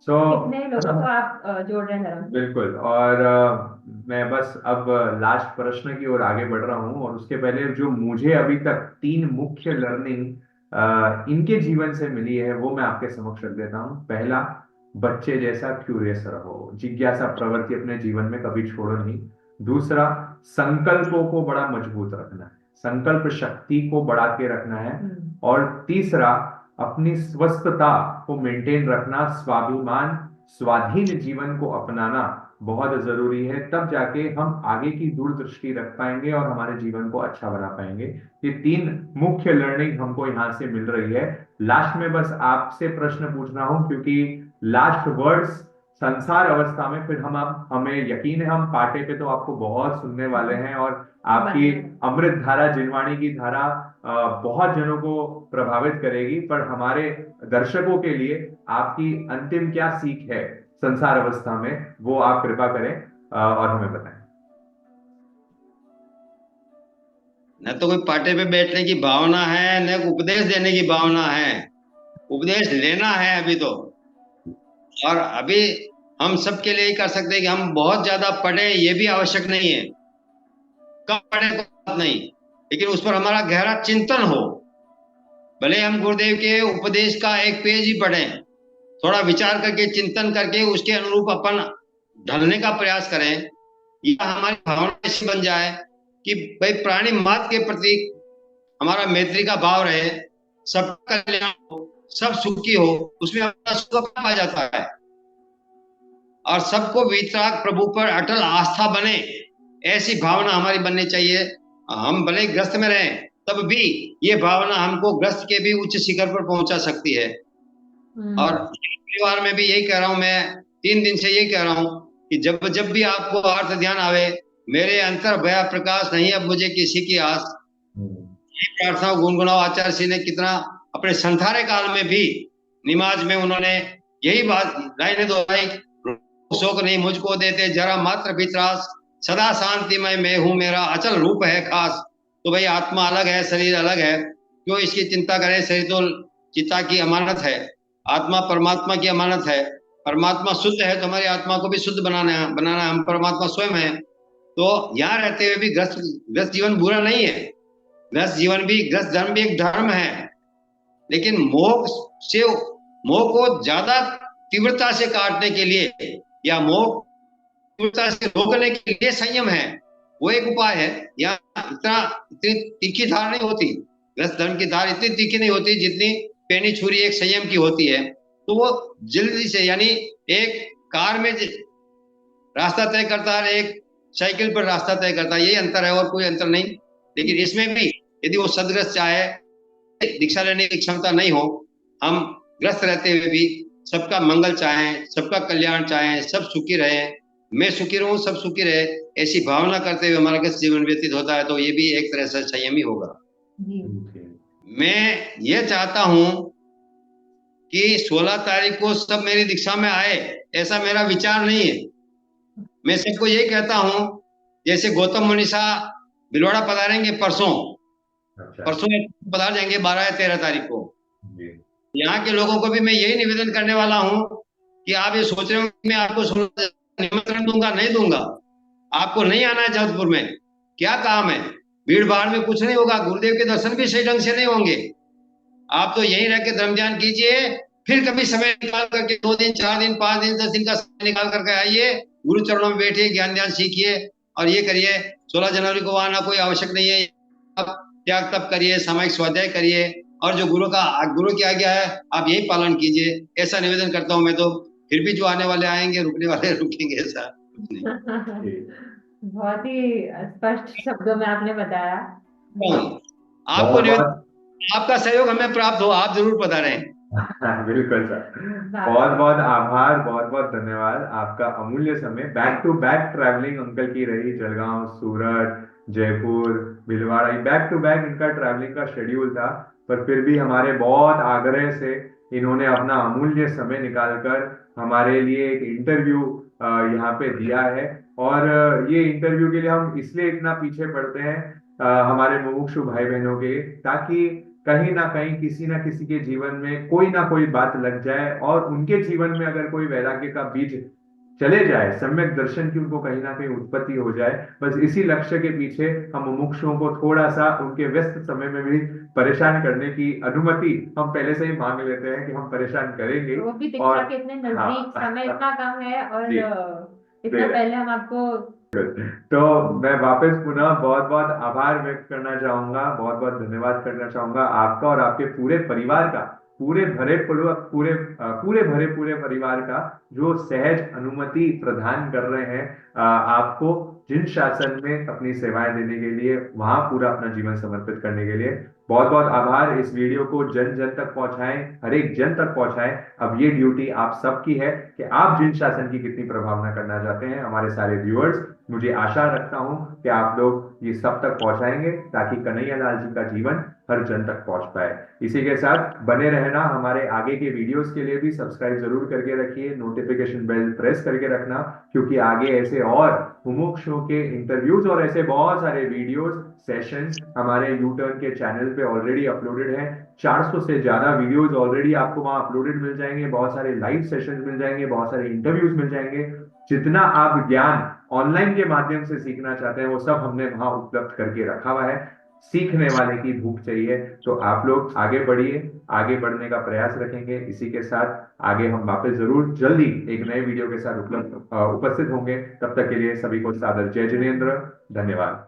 सो कितने लोगों को आप जोड़ रहे हैं धर्म से। बिल्कुल। और मैं बस अब लास्ट प्रश्न की ओर आगे बढ़ रहा हूँ, और उसके पहले जो मुझे अभी तक 3 मुख्य लर्निंग इनके जीवन से मिली है वो मैं आपके समक्ष रख देता हूँ। पहला, बच्चे जैसा क्यूरियस रहो, जिज्ञासा प्रवृत्ति अपने जीवन में कभी छोड़ो नहीं। दूसरा, संकल्पों को बड़ा मजबूत रखना है, संकल्प शक्ति को बढ़ा के रखना है। और तीसरा, अपनी स्वस्थता को मेंटेन रखना, स्वाभिमान स्वाधीन जीवन को अपनाना बहुत जरूरी है। तब जाके हम आगे की दूरदृष्टि रख पाएंगे और हमारे जीवन को अच्छा बना पाएंगे। ये 3 मुख्य लर्निंग हमको यहाँ से मिल रही है। लास्ट में बस आपसे प्रश्न पूछ रहा हूं, क्योंकि लास्ट वर्ड्स संसार अवस्था में, फिर हम अब हमें यकीन है हम पाटे पे तो आपको बहुत सुनने वाले हैं, और आपकी अमृत धारा, जिनवाणी की धारा बहुत जनों को प्रभावित करेगी। पर हमारे दर्शकों के लिए आपकी अंतिम क्या सीख है संसार अवस्था में, वो आप कृपा करें और हमें बताएं। न तो कोई पाटे पे बैठने की भावना है, न उपदेश देने की भावना है, उपदेश लेना है अभी तो। और अभी हम सबके लिए ही कर सकते हैं कि हम बहुत ज्यादा पढ़े, ये भी आवश्यक नहीं है, कम पढ़े तो बात नहीं, लेकिन उस पर हमारा गहरा चिंतन हो। भले हम गुरुदेव के उपदेश का एक पेज ही पढ़ें, थोड़ा विचार करके चिंतन करके उसके अनुरूप अपन ढलने का प्रयास करें, या हमारी भावना ऐसी बन जाए कि भाई प्राणी मात्र के प्रति हमारा मैत्री का भाव रहे, सब कल्याण हो, सब सुखी हो, उसमें अपना सुख पाया जाता है। और सबको वितराग प्रभु पर अटल आस्था बने, ऐसी भावना हमारी बननी चाहिए। हम भले ग्रस्त में रहें, तब भी ये भावना हमको ग्रस्त के भी उच्च शिखर पर पहुंचा सकती है। और परिवार में भी यही कह रहा हूं, मैं 3 दिन से यही कह रहा हूं कि जब जब भी आपको अर्थ ध्यान आवे, मेरे अंतर भया प्रकाश नहीं अब मुझे किसी की आस, ये प्रार्थना गुनगुनाओ। आचार्य श्री ने कितना अपने संथारे काल में भी निमाज में उन्होंने यही बात लाइनें दोहराई, शोक नहीं मुझको देते जरा मात्र वित्रास, सदा शांतिमय मैं हूं मेरा अचल रूप है खास। तो भाई आत्मा अलग है, शरीर अलग है, क्यों इसकी चिंता करें? शरीर तो चिता की अमानत है, आत्मा परमात्मा की अमानत है। परमात्मा शुद्ध है तो हमारी आत्मा को भी शुद्ध बनाना है। हम परमात्मा स्वयं है। तो यहाँ रहते हुए भी ग्रस्त जीवन बुरा नहीं है, ग्रस्त जीवन भी, ग्रस्त धर्म भी एक धर्म है, लेकिन मोह को ज्यादा तीव्रता से काटने के लिए या मोह तीव्रता से रोकने के लिए संयम है, वो एक उपाय है। यहाँ इतनी तीखी धार नहीं होती, ग्रस्त धर्म की धार इतनी तीखी नहीं होती जितनी पैनी छुरी एक संयम की होती है। तो वो जल्दी से, यानी एक कार में रास्ता तय करता है, एक साइकिल पर रास्ता तय करता है, यही अंतर है और कोई अंतर नहीं। लेकिन इसमें भी यदि वो सदग्रस्त चाहे, दीक्षा लेने की क्षमता नहीं हो, हम ग्रस्त रहते हुए भी सबका मंगल चाहें, सबका कल्याण चाहें, सब सुखी रहे, मैं सुखी रहूं, सब सुखी रहे, ऐसी भावना करते हुए हमारा अगर जीवन व्यतीत होता है तो ये भी एक तरह से संयम ही होगा। जी। मैं ये चाहता हूं कि 16 तारीख को सब मेरी दीक्षा में आए, ऐसा मेरा विचार नहीं है। मैं सबको यही कहता हूं, जैसे गौतम मुनिषा भिलवाड़ा पधारेंगे परसों, अच्छा। परसों पधार जाएंगे 12 या 13 तारीख को। जी। यहाँ के लोगों को भी मैं यही निवेदन करने वाला हूँ कि आप ये सोच रहे हो कि मैं आपको निमंत्रण दूंगा, नहीं दूंगा। आपको नहीं आना है जोधपुर में, क्या काम है, भीड़ भाड़ में कुछ नहीं होगा, गुरुदेव के दर्शन भी सही ढंग से नहीं होंगे। आप तो यहीं रह के धर्म ध्यान कीजिए, फिर कभी समय निकाल करके 2 दिन 4 दिन 5 दिन 10 दिन का समय निकाल करके आइए, गुरु चरणों में बैठिए, ज्ञान ध्यान सीखिए और ये करिए। 16 जनवरी को आना कोई आवश्यक नहीं है। आप त्याग तप करिए, सामायिक स्वाध्याय करिए और जो गुरु की आज्ञा है आप यही पालन कीजिए, ऐसा निवेदन करता हूँ मैं तो। फिर भी जो आने वाले आएंगे, रुकने वाले रुकेंगे, ऐसा कुछ नहीं। बहुत ही स्पष्ट शब्दों में आपने बताया। आपको बहुत निवेदन, बहुत आपका सहयोग हमें प्राप्त हो, आप जरूर पधारें। बिल्कुल सर, बहुत बहुत आभार, बहुत बहुत धन्यवाद। आपका अमूल्य समय, back to back travelling uncle की रही, Jalgaon, Surat, Jaipur, Bhilwara, back to back इनका ट्रैवलिंग का शेड्यूल था। पर फिर भी हमारे बहुत आग्रह से इन्होंने अपना अमूल्य समय निकालकर हमारे लिए एक इंटरव्यू यहाँ पे दिया है। और ये इंटरव्यू के लिए हम इसलिए इतना पीछे पड़ते हैं हमारे मुमुक्षु भाई बहनों के, ताकि कहीं ना कहीं किसी ना किसी के जीवन में कोई ना कोई बात लग जाए और उनके जीवन में अगर कोई वैराग्य का बीज चले जाए, सम्यक दर्शन की उनको कहीं ना कहीं उत्पत्ति हो जाए। बस इसी लक्ष्य के पीछे हम मुमुक्षुओं को थोड़ा सा उनके व्यस्त समय में भी परेशान करने की अनुमति हम पहले से ही मांग लेते हैं कि हम परेशान करेंगे। वो भी और दीक्षा के इतने नजदीक, समय हाँ, इतना कम है और जी, इतना पहले हम आपको। तो मैं वापस पुनः बहुत बहुत आभार व्यक्त करना चाहूंगा, बहुत बहुत धन्यवाद करना चाहूंगा आपका और आपके पूरे परिवार का, पूरे भरे पूरे परिवार का, जो सहज अनुमति प्रदान कर रहे हैं आपको जिन शासन में अपनी सेवाएं देने के लिए, वहां पूरा अपना जीवन समर्पित करने के लिए। बहुत बहुत आभार। इस वीडियो को जन जन तक पहुंचाएं, हर एक जन तक पहुंचाएं। अब ये ड्यूटी आप सबकी है कि आप जिन शासन की कितनी प्रभावना करना चाहते हैं, हमारे सारे व्यूअर्स, मुझे आशा रखता हूं कि आप लोग ये सब तक पहुंचाएंगे ताकि कन्हैया लाल जी का जीवन हर जन तक पहुंच पाए। इसी के साथ बने रहना, हमारे आगे के वीडियोस के लिए भी सब्सक्राइब जरूर करके रखिए, नोटिफिकेशन बेल प्रेस करके रखना, क्योंकि आगे ऐसे और मुमुक्षुओं के इंटरव्यूज और ऐसे बहुत सारे वीडियोस सेशंस हमारे यू टर्न के चैनल पे ऑलरेडी अपलोडेड हैं। 400 से ज्यादा वीडियोस ऑलरेडी आपको वहां अपलोडेड मिल जाएंगे, बहुत सारे लाइव सेशंस मिल जाएंगे, बहुत सारे इंटरव्यूज मिल जाएंगे। जितना आप ज्ञान ऑनलाइन के माध्यम से सीखना चाहते हैं वो सब हमने वहां उपलब्ध करके रखा हुआ है। सीखने वाले की भूख चाहिए, तो आप लोग आगे बढ़िए, आगे बढ़ने का प्रयास रखेंगे। इसी के साथ आगे हम वापस जरूर जल्दी एक नए वीडियो के साथ उपस्थित होंगे। तब तक के लिए सभी को सादर जय जिनेन्द्र, धन्यवाद।